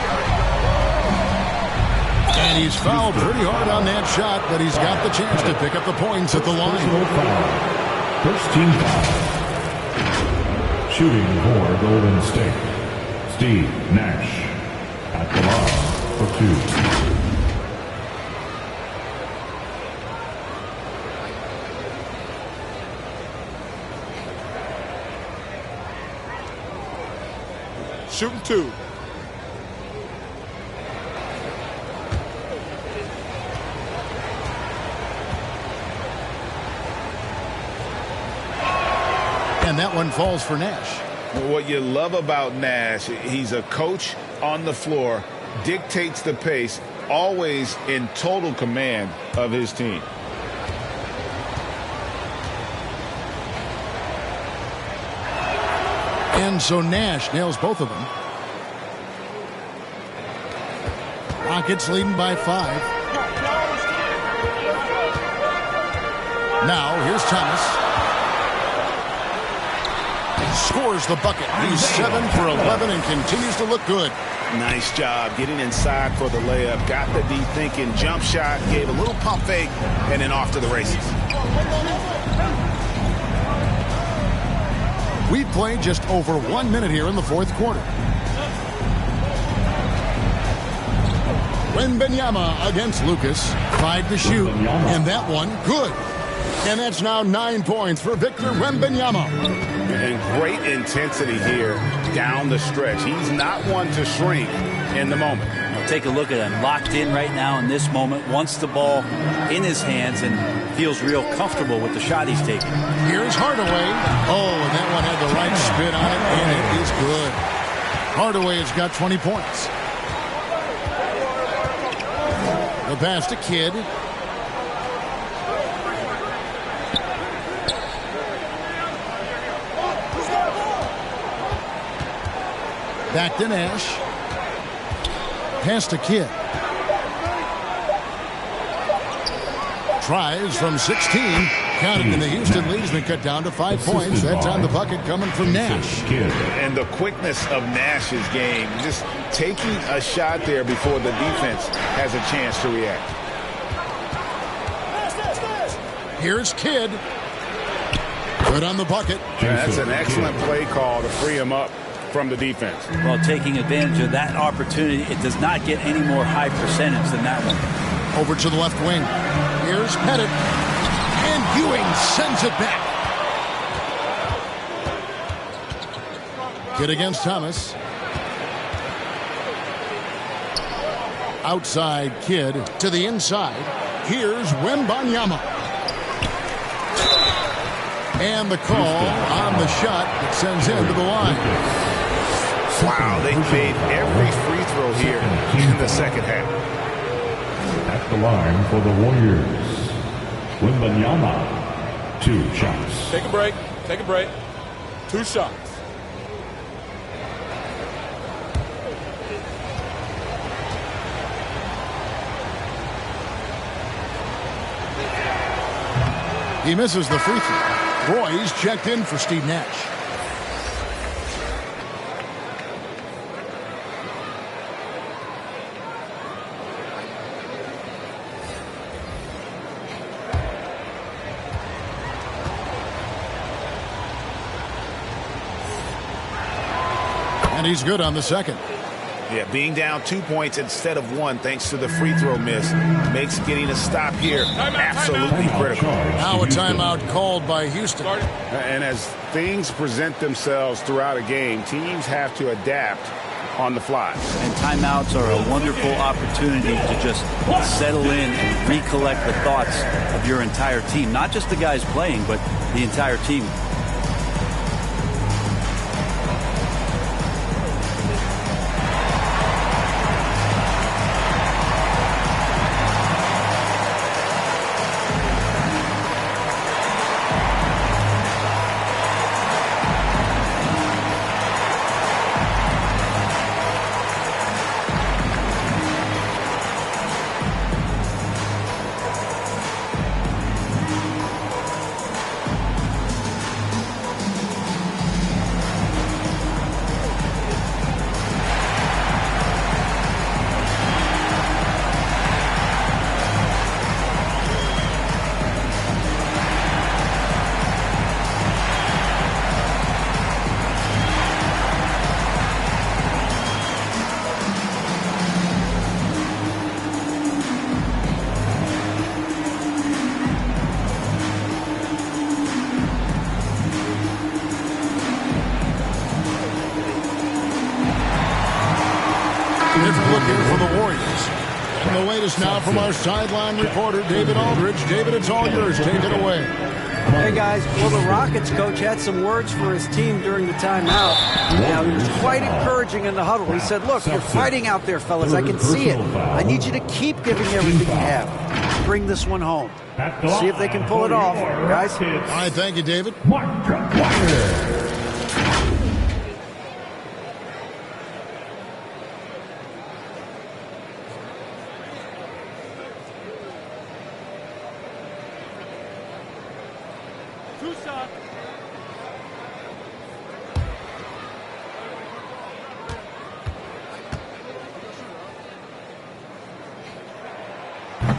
And he's fouled pretty hard on that shot, but he's got the chance to pick up the points at the line. First team foul. Shooting for Golden State, Steve Nash at the line for 2. Shooting 2. And that one falls for Nash. What you love about Nash, he's a coach on the floor, dictates the pace, always in total command of his team. And so Nash nails both of them. Rockets leading by 5. Now here's Thomas. Scores the bucket. He's 7 for 11 and continues to look good. Nice job getting inside for the layup. Got the D thinking, jump shot, gave a little pump fake, and then off to the races. We've played just over 1 minute here in the fourth quarter. Wembanyama against Lucas. 5 to shoot. And that one, good. And that's now 9 points for Victor Wembanyama. And great intensity here down the stretch. He's not one to shrink in the moment. Well, take a look at him. Locked in right now in this moment. Wants the ball in his hands and feels real comfortable with the shot he's taking. Here's Hardaway. Oh, and that one had the right spin on it, and it is good. Hardaway has got 20 points. The pass to Kidd. Back to Nash. Pass to Kidd. Tries from 16. Counting, and the Houston lead has been cut down to 5 points. That's on the bucket coming from Nash. And the quickness of Nash's game, just taking a shot there before the defense has a chance to react. Here's Kidd. Good on the bucket. That's an excellent play call to free him up from the defense. Well, taking advantage of that opportunity, it does not get any more high percentage than that one. Over to the left wing. Here's Pettit. And Ewing sends it back. Kidd against Thomas. Outside Kidd to the inside. Here's Wembanyama. And the call on the shot that sends him to the line. Wow, they made every free throw here in the second half. At the line for the Warriors, Wembanyama, 2 shots. Take a break. Take a break. 2 shots. He misses the free throw. Roy's checked in for Steve Nash. And he's good on the second. Yeah, being down 2 points instead of 1 thanks to the free throw miss makes getting a stop here absolutely critical. Now a timeout called by Houston. And as things present themselves throughout a game, teams have to adapt on the fly. And timeouts are a wonderful opportunity to just settle in and recollect the thoughts of your entire team. Not just the guys playing, but the entire team. For the Warriors. And the latest now from our sideline reporter, David Aldridge. David, it's all yours. Take it away. Hey, guys. Well, the Rockets coach had some words for his team during the timeout. Now, he was quite encouraging in the huddle. He said, look, you're fighting out there, fellas. I can see it. I need you to keep giving everything you have. Bring this one home. See if they can pull it off, guys. All right, thank you, David.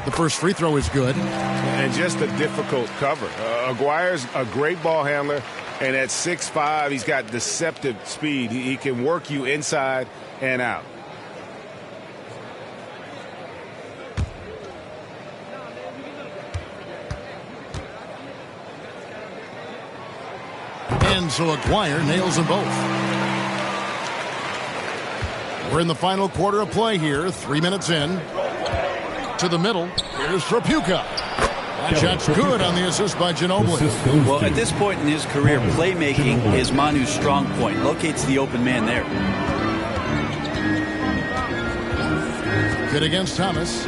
The first free throw is good. And just a difficult cover. Aguirre's a great ball handler, and at 6'5", he's got deceptive speed. He can work you inside and out. And so Aguirre nails them both. We're in the final quarter of play here. 3 minutes in. To the middle. Here's Trapuka. That shot's good on the assist by Ginobili. Well, at this point in his career, playmaking is Manu's strong point. Locates the open man there. Good against Thomas.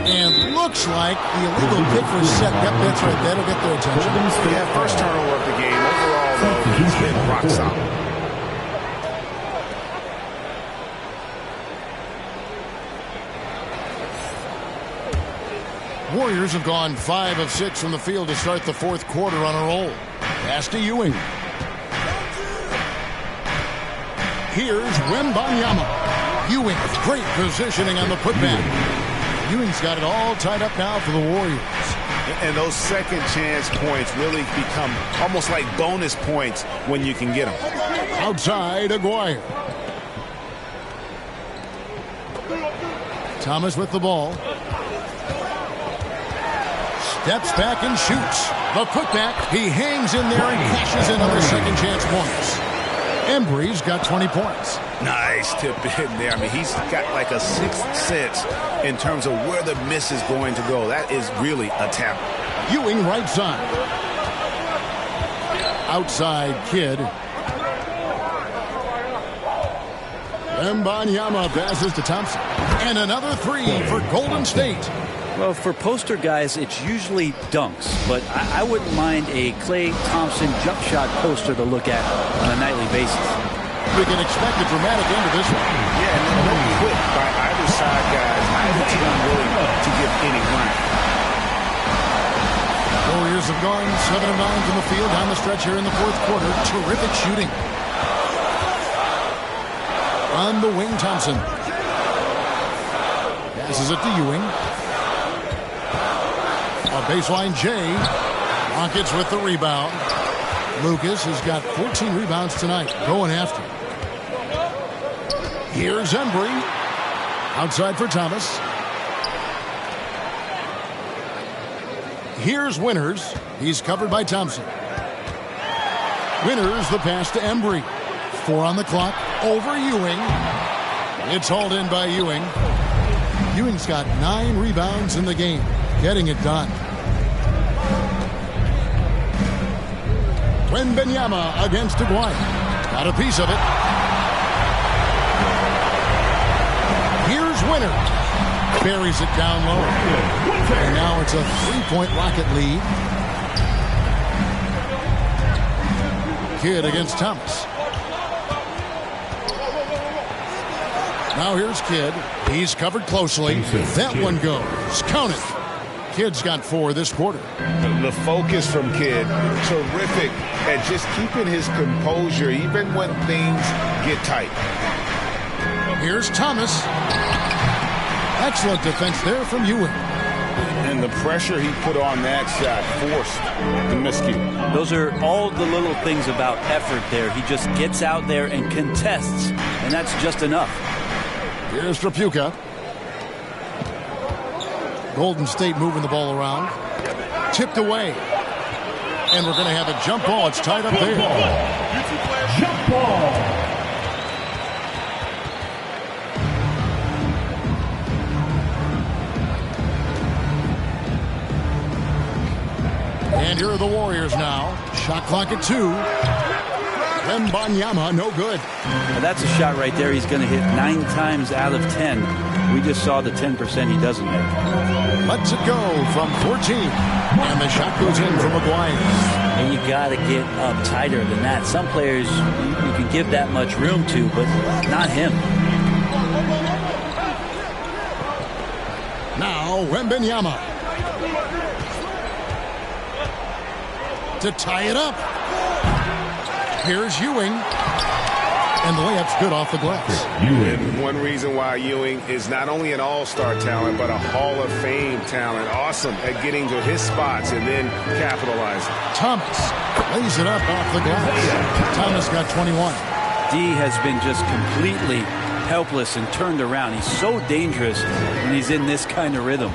And looks like the illegal pick was set. Yep, that's right. That'll get their attention. Yeah, first turnover of the game. Overall, though, he's been rock solid. Warriors have gone 5 of 6 from the field to start the fourth quarter on a roll. Pass to Ewing. Here's Wembanyama. Ewing, great positioning on the putback. Ewing's got it all tied up now for the Warriors. And those second chance points really become almost like bonus points when you can get them. Outside, Aguirre. Thomas with the ball. Steps back and shoots. The putback. He hangs in there and cashes in other second chance points. Embry's got 20 points. Nice tip in there. I mean, he's got like a sixth sense in terms of where the miss is going to go. That is really a talent. Ewing right side. Outside Kidd. Wembanyama passes to Thompson. And another three for Golden State. Well, for poster guys, it's usually dunks, but I wouldn't mind a Klay Thompson jump shot poster to look at on a nightly basis. We can expect a dramatic end to this one. Yeah, and no quit by either side, guys. Neither team willing to give any ground. Warriors have gone 7 of 9 from the field down the stretch here in the fourth quarter. Terrific shooting. On the wing, Thompson. Passes it to Ewing. A baseline Jay. Rockets with the rebound. Lucas has got 14 rebounds tonight. Going after. Here's Embry. Outside for Thomas. Here's Winters. He's covered by Thompson. Winters the pass to Embry. 4 on the clock. Over Ewing. It's hauled in by Ewing. Ewing's got 9 rebounds in the game. Getting it done. Wembanyama against Aguirre. Got a piece of it. Here's Winters. Buries it down low. And now it's a 3-point Rocket lead. Kidd against Thomas. Now here's Kidd. He's covered closely. That one goes. Count it. Kidd's got 4 this quarter. The focus from Kidd, terrific at just keeping his composure even when things get tight. Here's Thomas. Excellent defense there from Ewing. And the pressure he put on that shot forced the miscue. Those are all the little things about effort there. He just gets out there and contests, and that's just enough. Here's Trapuka. Golden State moving the ball around. Tipped away. And we're going to have a jump ball. It's tied up there. Jump ball. And here are the Warriors now. Shot clock at 2. Wembanyama, no good. Now that's a shot right there he's going to hit 9 times out of 10. We just saw the 10% he doesn't make. Lets it go from 14. And the shot goes in from Aguirre. And you got to get up tighter than that. Some players you can give that much room to, but not him. Now Wembanyama. To tie it up. Here's Ewing. And the layup's good off the glass. And one reason why Ewing is not only an all-star talent, but a Hall of Fame talent. Awesome at getting to his spots and then capitalizing. Thomas lays it up off the glass. Thomas got 21. D has been just completely helpless and turned around. He's so dangerous when he's in this kind of rhythm.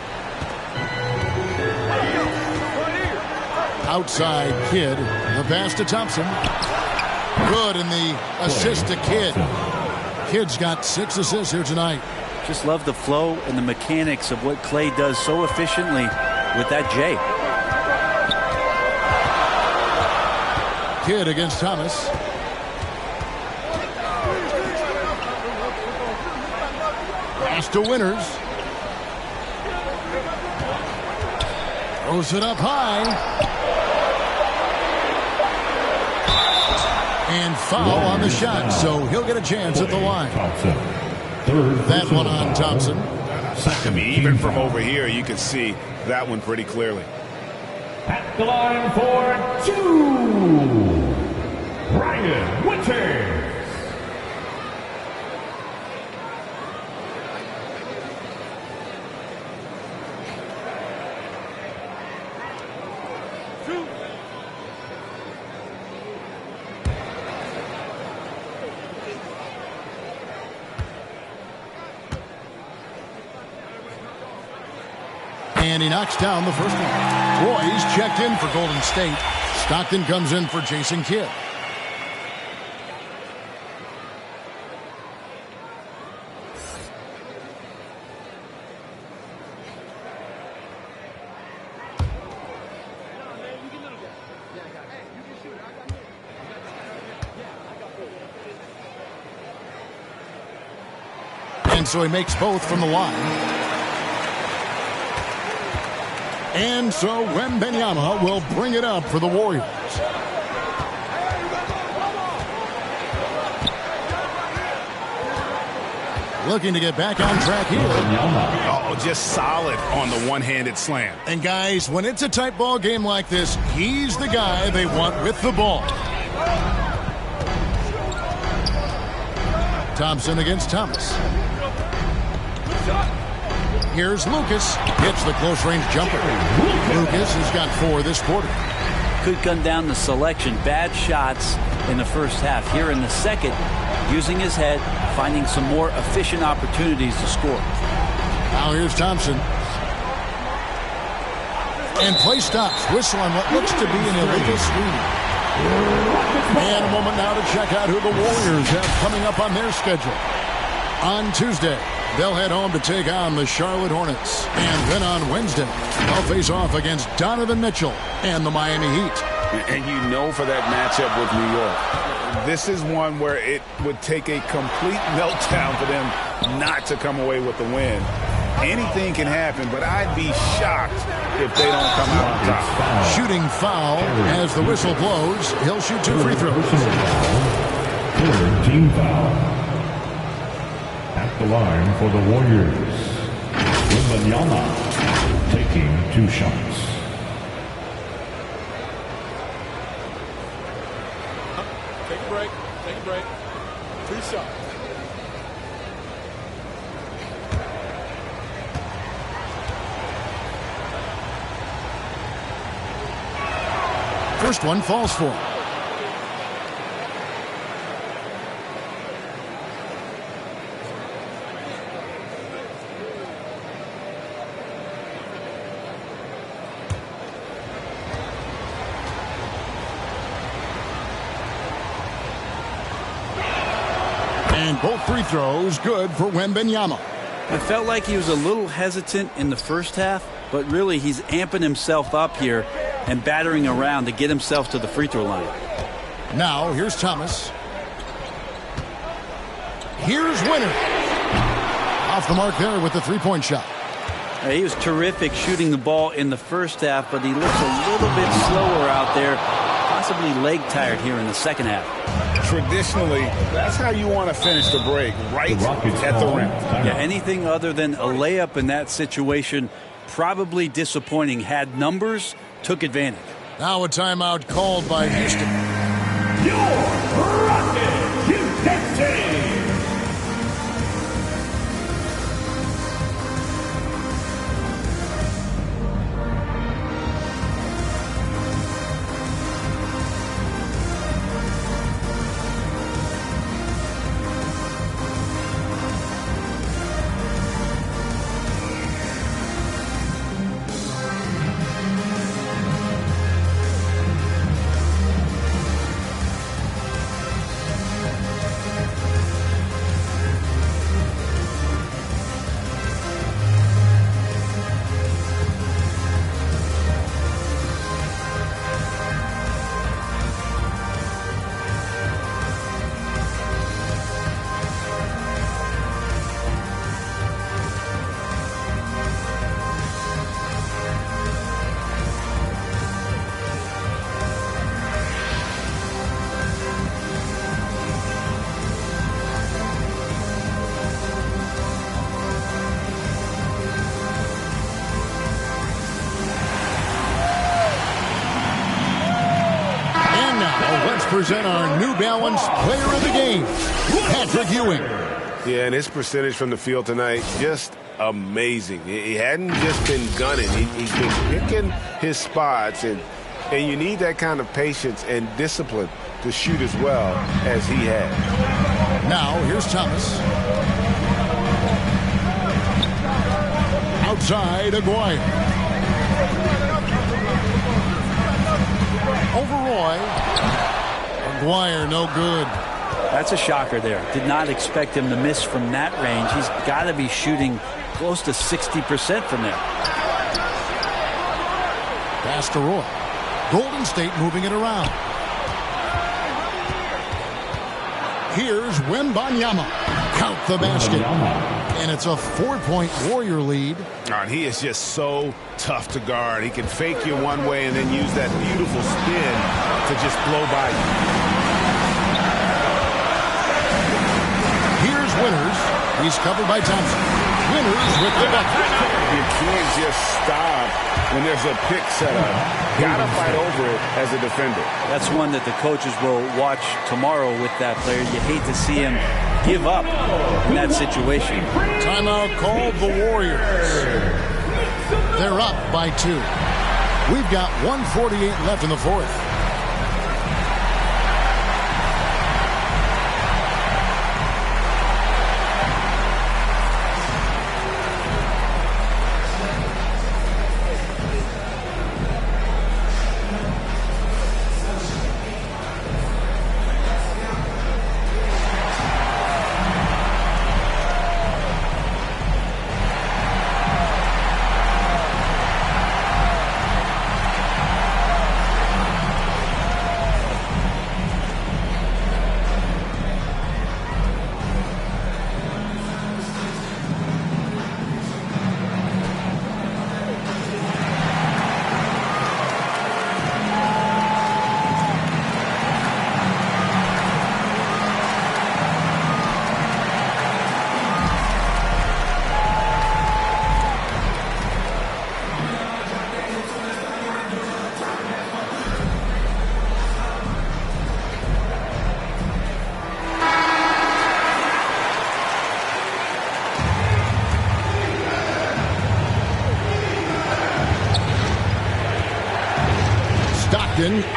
Outside Kidd. The pass to Thompson. Good, and the assist to Kidd. Kidd's got 6 assists here tonight. Just love the flow and the mechanics of what Klay does so efficiently with that J. Kidd against Thomas. Pass to Winters. Throws it up high. And foul on the shot, so he'll get a chance at the line. That one on Thompson. I mean, even from over here, you can see that one pretty clearly. At the line for 2, Brian Winters. And he knocks down the first one. Roy's checked in for Golden State. Stockton comes in for Jason Kidd. And so he makes both from the line. And so Wembanyama will bring it up for the Warriors. Looking to get back on track here. Oh, just solid on the one-handed slam. And guys, when it's a tight ball game like this, he's the guy they want with the ball. Thompson against Thomas. Here's Lucas. Hits the close-range jumper. Lucas has got 4 this quarter. Could come down to selection. Bad shots in the first half. Here in the second, using his head, finding some more efficient opportunities to score. Now here's Thompson. And play stops. Whistle on what looks to be an illegal screen. And a moment now to check out who the Warriors have coming up on their schedule. On Tuesday, they'll head home to take on the Charlotte Hornets. And then on Wednesday, they'll face off against Donovan Mitchell and the Miami Heat. And you know for that matchup with New York, this is one where it would take a complete meltdown for them not to come away with the win. Anything can happen, but I'd be shocked if they don't come out on top. Shooting foul as the whistle blows. He'll shoot 2 free throws. Third team foul. At the line for the Warriors, Wembanyama taking 2 shots. Take a break. Take a break. 2 shots. First one falls for him. And both free throws good for Wembanyama. I felt like he was a little hesitant in the first half, but really he's amping himself up here and battering around to get himself to the free throw line. Now, here's Thomas. Here's Winner. Off the mark there with the three-point shot. He was terrific shooting the ball in the first half, but he looks a little bit slower out there, possibly leg tired here in the second half. Traditionally, that's how you want to finish the break, right at the rim. Yeah, anything other than a layup in that situation, probably disappointing. Had numbers, took advantage. Now a timeout called by Houston. Your Rocket Houston. Present our New Balance Player of the Game, Patrick Ewing. Yeah, and his percentage from the field tonight, just amazing. He hadn't just been gunning. He's been picking his spots, and you need that kind of patience and discipline to shoot as well as he had. Now, here's Thomas. Outside, Aguirre. Over Roy. Aguirre, no good. That's a shocker there. Did not expect him to miss from that range. He's got to be shooting close to 60% from there. Pass to Roy. Golden State moving it around. Here's Wembanyama. Count the basket. And it's a 4-point Warrior lead. And he is just so tough to guard. He can fake you one way and then use that beautiful spin to just blow by you. Here's Winters. He's covered by Thompson. Winters with the bucket. You can't just stop when there's a pick set up. Gotta fight over it as a defender. That's one that the coaches will watch tomorrow with that player. You hate to see him give up in that situation. Timeout called the Warriors. They're up by 2. We've got 1:48 left in the fourth.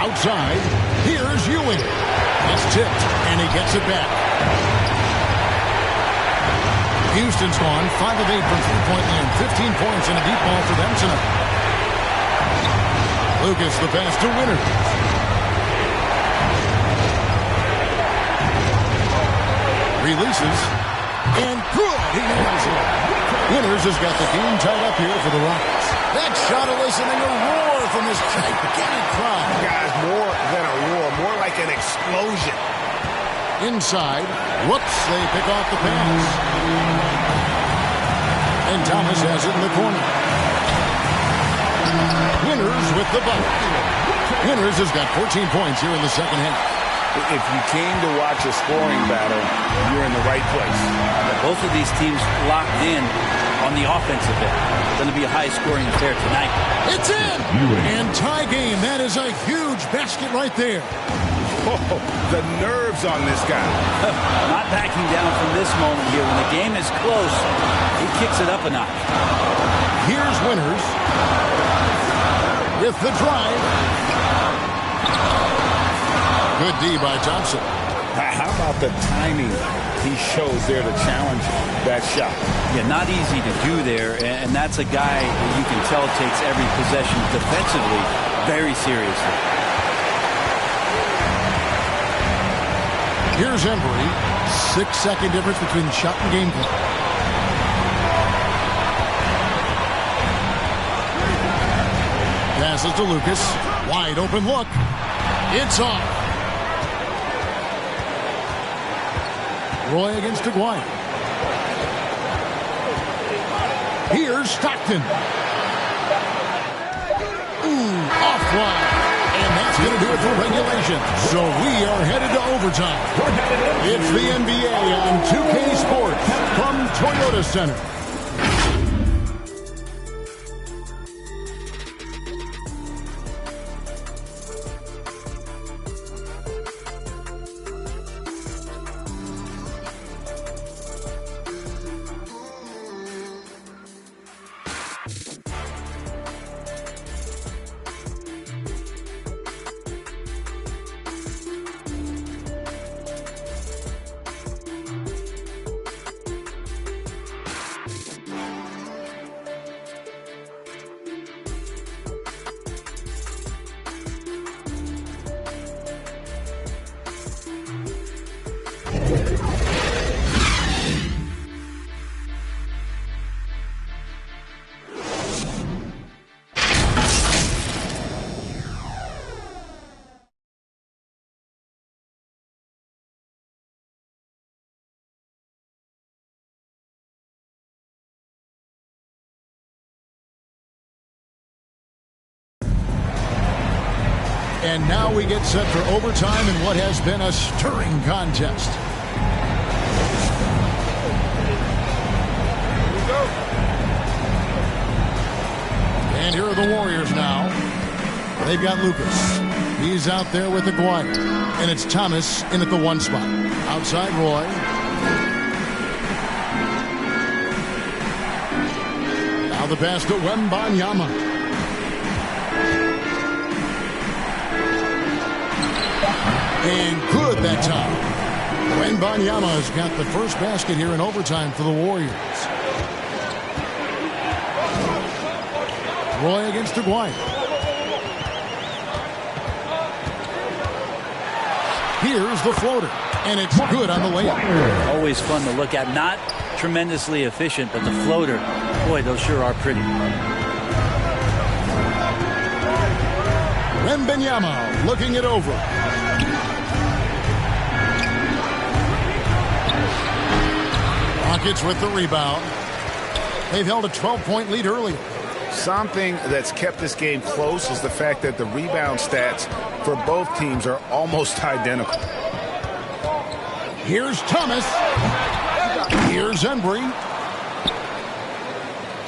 Outside, here's Ewing. It's tipped, and he gets it back. Houston's gone 5 of 8 from three-point land. 15 points and a deep ball for them tonight. Lucas, the pass to Winters. Releases, and good. He nails it. Winters has got the game tied up here for the Rockets. That shot eliciting a roar from this gigantic crowd. Guys, more than a roar, more like an explosion. Inside, whoops, they pick off the pass. And Thomas has it in the corner. Winters with the bucket. Winters has got 14 points here in the second half. If you came to watch a scoring battle, you're in the right place. Both of these teams locked in on the offensive end. It's going to be a high-scoring affair tonight. It's in! And tie game. That is a huge basket right there. Oh, the nerves on this guy. Not backing down from this moment here. When the game is close, he kicks it up a notch. Here's Winters with the drive. Good D by Thompson. How about the timing he shows there to challenge that shot? Yeah, not easy to do there, and that's a guy that you can tell takes every possession defensively very seriously. Here's Embry. 6-second difference between the shot and game clock. Passes to Lucas. Wide open look. It's off. Roy against Aguirre. Here's Stockton. Offline. And that's going to do it for regulation. So we are headed to overtime. It's the NBA on 2K Sports from Toyota Center. And now we get set for overtime in what has been a stirring contest. And here are the Warriors now. They've got Lucas. He's out there with Aguirre. And it's Thomas in at the 1 spot. Outside Roy. Now the pass to Wembanyama. And good that time. Wembanyama has got the first basket here in overtime for the Warriors. Roy against Aguirre. Here's the floater, and it's good on the layup. Always fun to look at. Not tremendously efficient, but the floater, boy, those sure are pretty. Wembanyama looking it over. Rockets with the rebound. They've held a 12-point lead earlier. Something that's kept this game close is the fact that the rebound stats for both teams are almost identical. Here's Thomas. Here's Embry.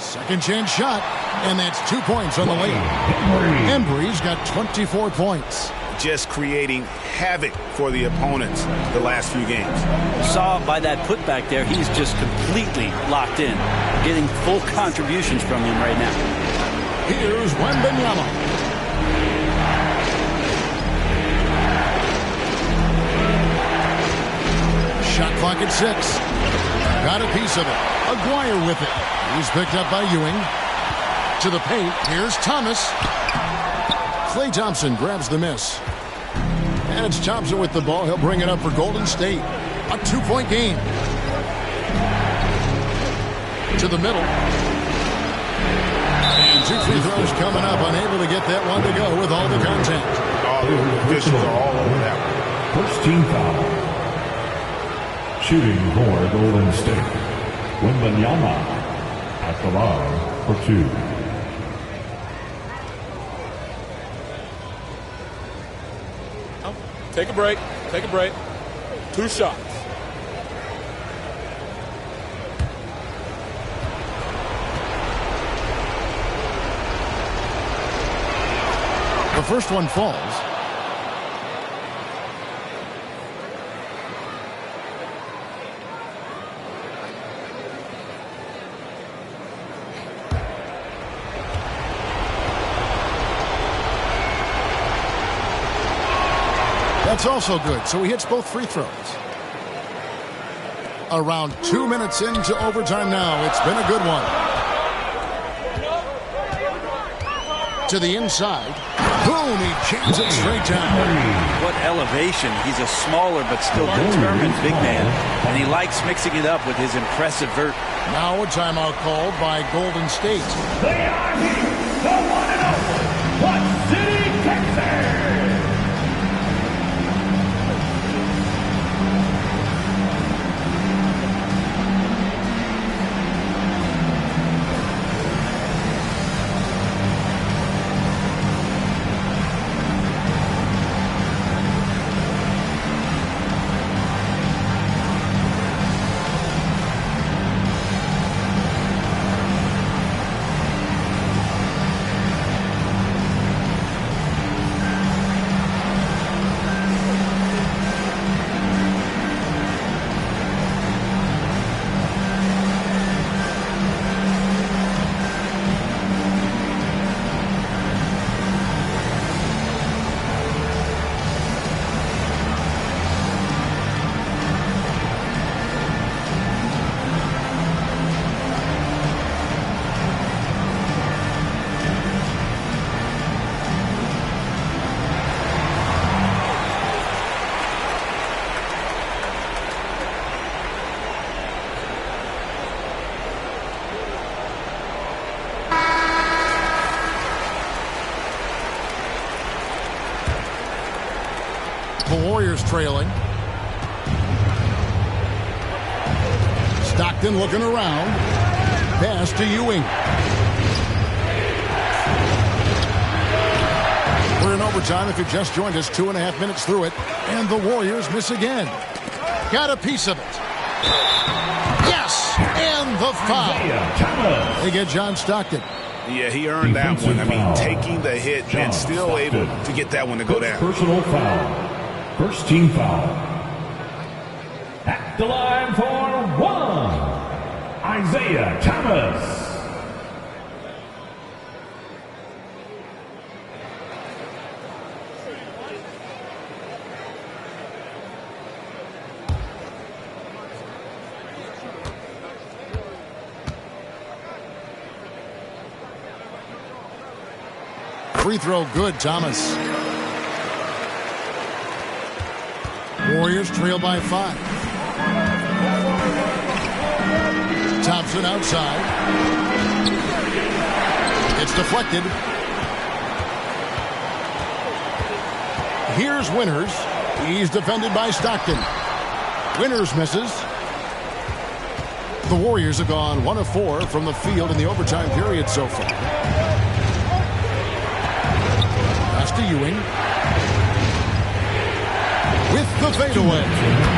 Second chance shot, and that's 2 points on the layup. Embry's got 24 points. Just creating havoc for the opponents the last few games. Saw by that putback there, he's just completely locked in. Getting full contributions from him right now. Here's Wembanyama. Shot clock at 6. Got a piece of it. Aguirre with it. He's picked up by Ewing. To the paint. Here's Thomas. Klay Thompson grabs the miss. And it's Thompson with the ball. He'll bring it up for Golden State. A 2-point game. To the middle. And 2 free throws coming up. Unable to get that one to go with all the contact. Oh, the officials are all over that one. First team foul. Shooting for Golden State. Wembanyama at the line for 2. Take a break. Take a break. 2 shots. The first one falls. That's also good, so he hits both free throws. Around 2 minutes into overtime now. It's been a good one. To the inside. Boom, he jams it straight down. What elevation. He's a smaller but still determined big man. And he likes mixing it up with his impressive vert. Now a timeout called by Golden State. They are here, the one and only Clutch City, Texas. The Warriors trailing. Stockton looking around. Pass to Ewing. We're in overtime. If you just joined us, 2.5 minutes through it. And the Warriors miss again. Got a piece of it. Yes! And the foul. They get John Stockton. Yeah, he earned that one. I mean, taking the hit and still able to get that one to go down. Personal foul. First team foul. At the line for one, Isaiah Thomas. Free throw good, Thomas. Warriors trail by 5. Thompson outside. It's deflected. Here's Winters. He's defended by Stockton. Winters misses. The Warriors have gone 1 of 4 from the field in the overtime period so far. To Ewing with the fadeaway.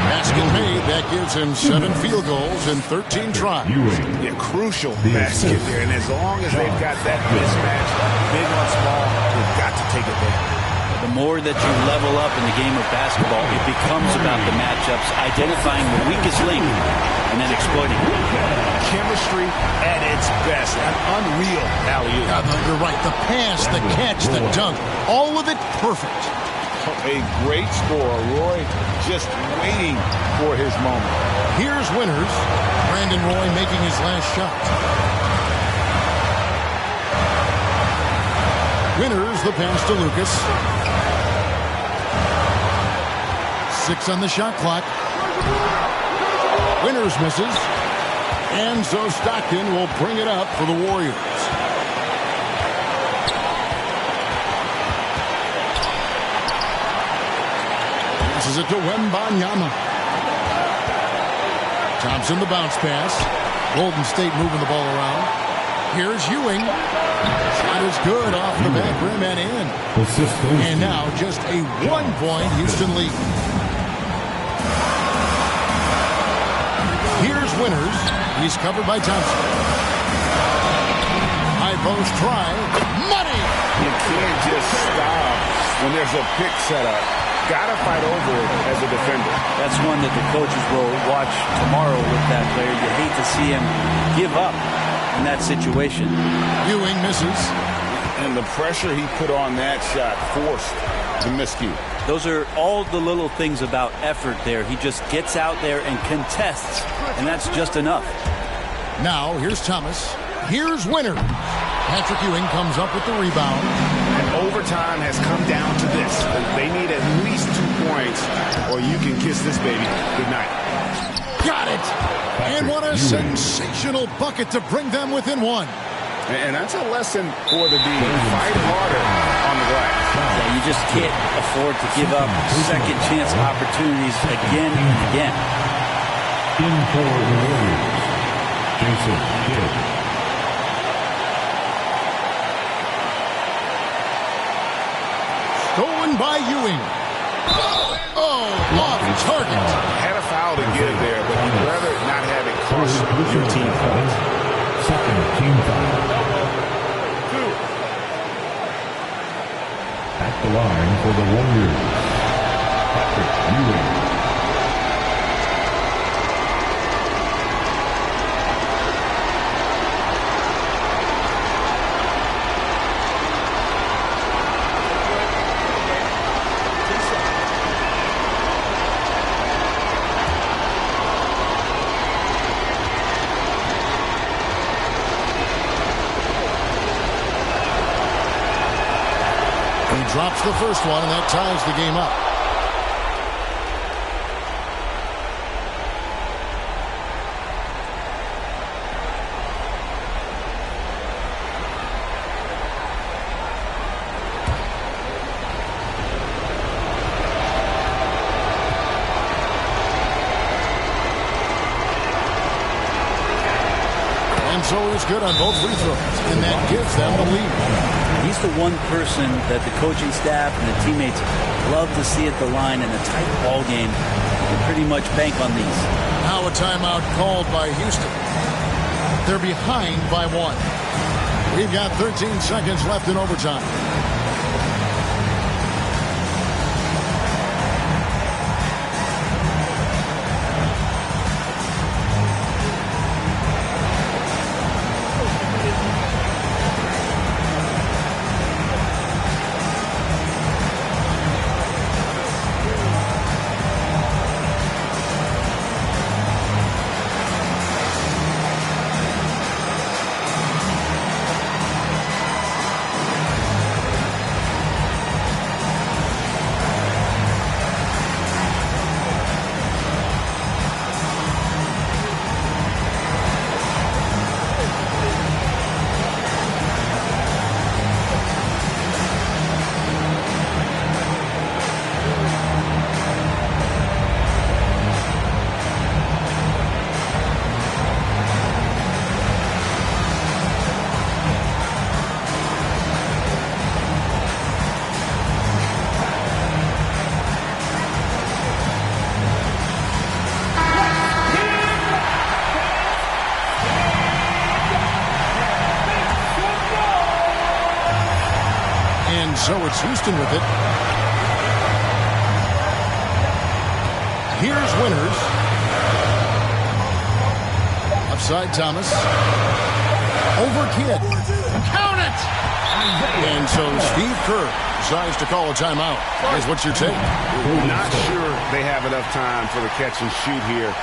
Basket made. That gives him 7 field goals in 13 tries. Yeah, crucial basket there. And as long as they've got that mismatch, big on small, they've got to take it there. The more that you level up in the game of basketball, it becomes about the matchups, identifying the weakest link, and then exploiting it. Chemistry at its best. An unreal alley-oop. You're right. The pass, the catch, the dunk. All of it perfect. A great scorer. Roy just waiting for his moment. Here's Winters. Brandon Roy making his last shot. Winters, the pass to Lucas. 6 on the shot clock. Winters misses. And so Stockton will bring it up for the Warriors. Passes it to Wembanyama. Thompson the bounce pass. Golden State moving the ball around. Here's Ewing. Shot is good off the back rim and in. And now just a 1-point Houston lead. Here's Winters. He's covered by Thompson. High post try. Money! You can't just stop when there's a pick set up. Got to fight over it as a defender. That's one that the coaches will watch tomorrow with that player. You hate to see him give up in that situation. Ewing misses. And the pressure he put on that shot forced the miscue. Those are all the little things about effort there. He just gets out there and contests, and that's just enough. Now, here's Thomas. Here's Winters. Patrick Ewing comes up with the rebound. And overtime has come down to this. They need at least 2 points, or you can kiss this baby goodnight. Got it! And what a sensational bucket to bring them within 1. And that's a lesson for the D. Fight harder on the glass. Yeah, you just can't afford to give up second chance opportunities again and again. In for the Warriors, Jason Kidd. Stolen by Ewing. Oh, off target. Had a foul to get it there, but you'd rather not have it cost your team points. Second team foul. At the line for the Warriors, Patrick Ewing. Drops the first one, and that ties the game up. And so he's good on both free throws, and that gives them the lead. He's the one person that the coaching staff and the teammates love to see at the line in a tight ball game. They pretty much bank on these. Now a timeout called by Houston. They're behind by 1. We've got 13 seconds left in overtime. So it's Houston with it. Here's Winters. Upside Thomas. Over Kidd. Count it! And so Steve Kerr decides to call a timeout. Here's what's your take? Not sure they have enough time for the catch and shoot here.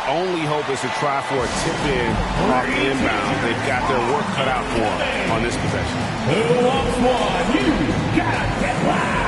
Only hope is to try for a tip-in off the inbound. They've got their work cut out for them on this possession. Who wants one? You gotta get loud!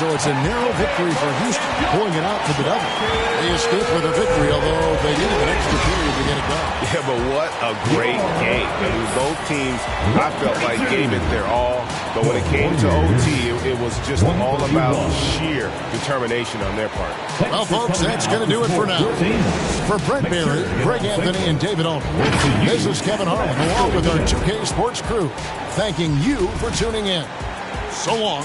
So it's a narrow victory for Houston, pulling it out to the double. They escaped with a victory, although they needed an extra period to get it done. Yeah, but what a great game. I mean, both teams, I felt like, gave it their all. But when it came to OT, it was just all about sheer determination on their part. Well, folks, that's going to do it for now. For Brent Barry, Greg Anthony, and David Olney, this is Kevin Harlan, along with our 2K Sports crew, thanking you for tuning in. So long.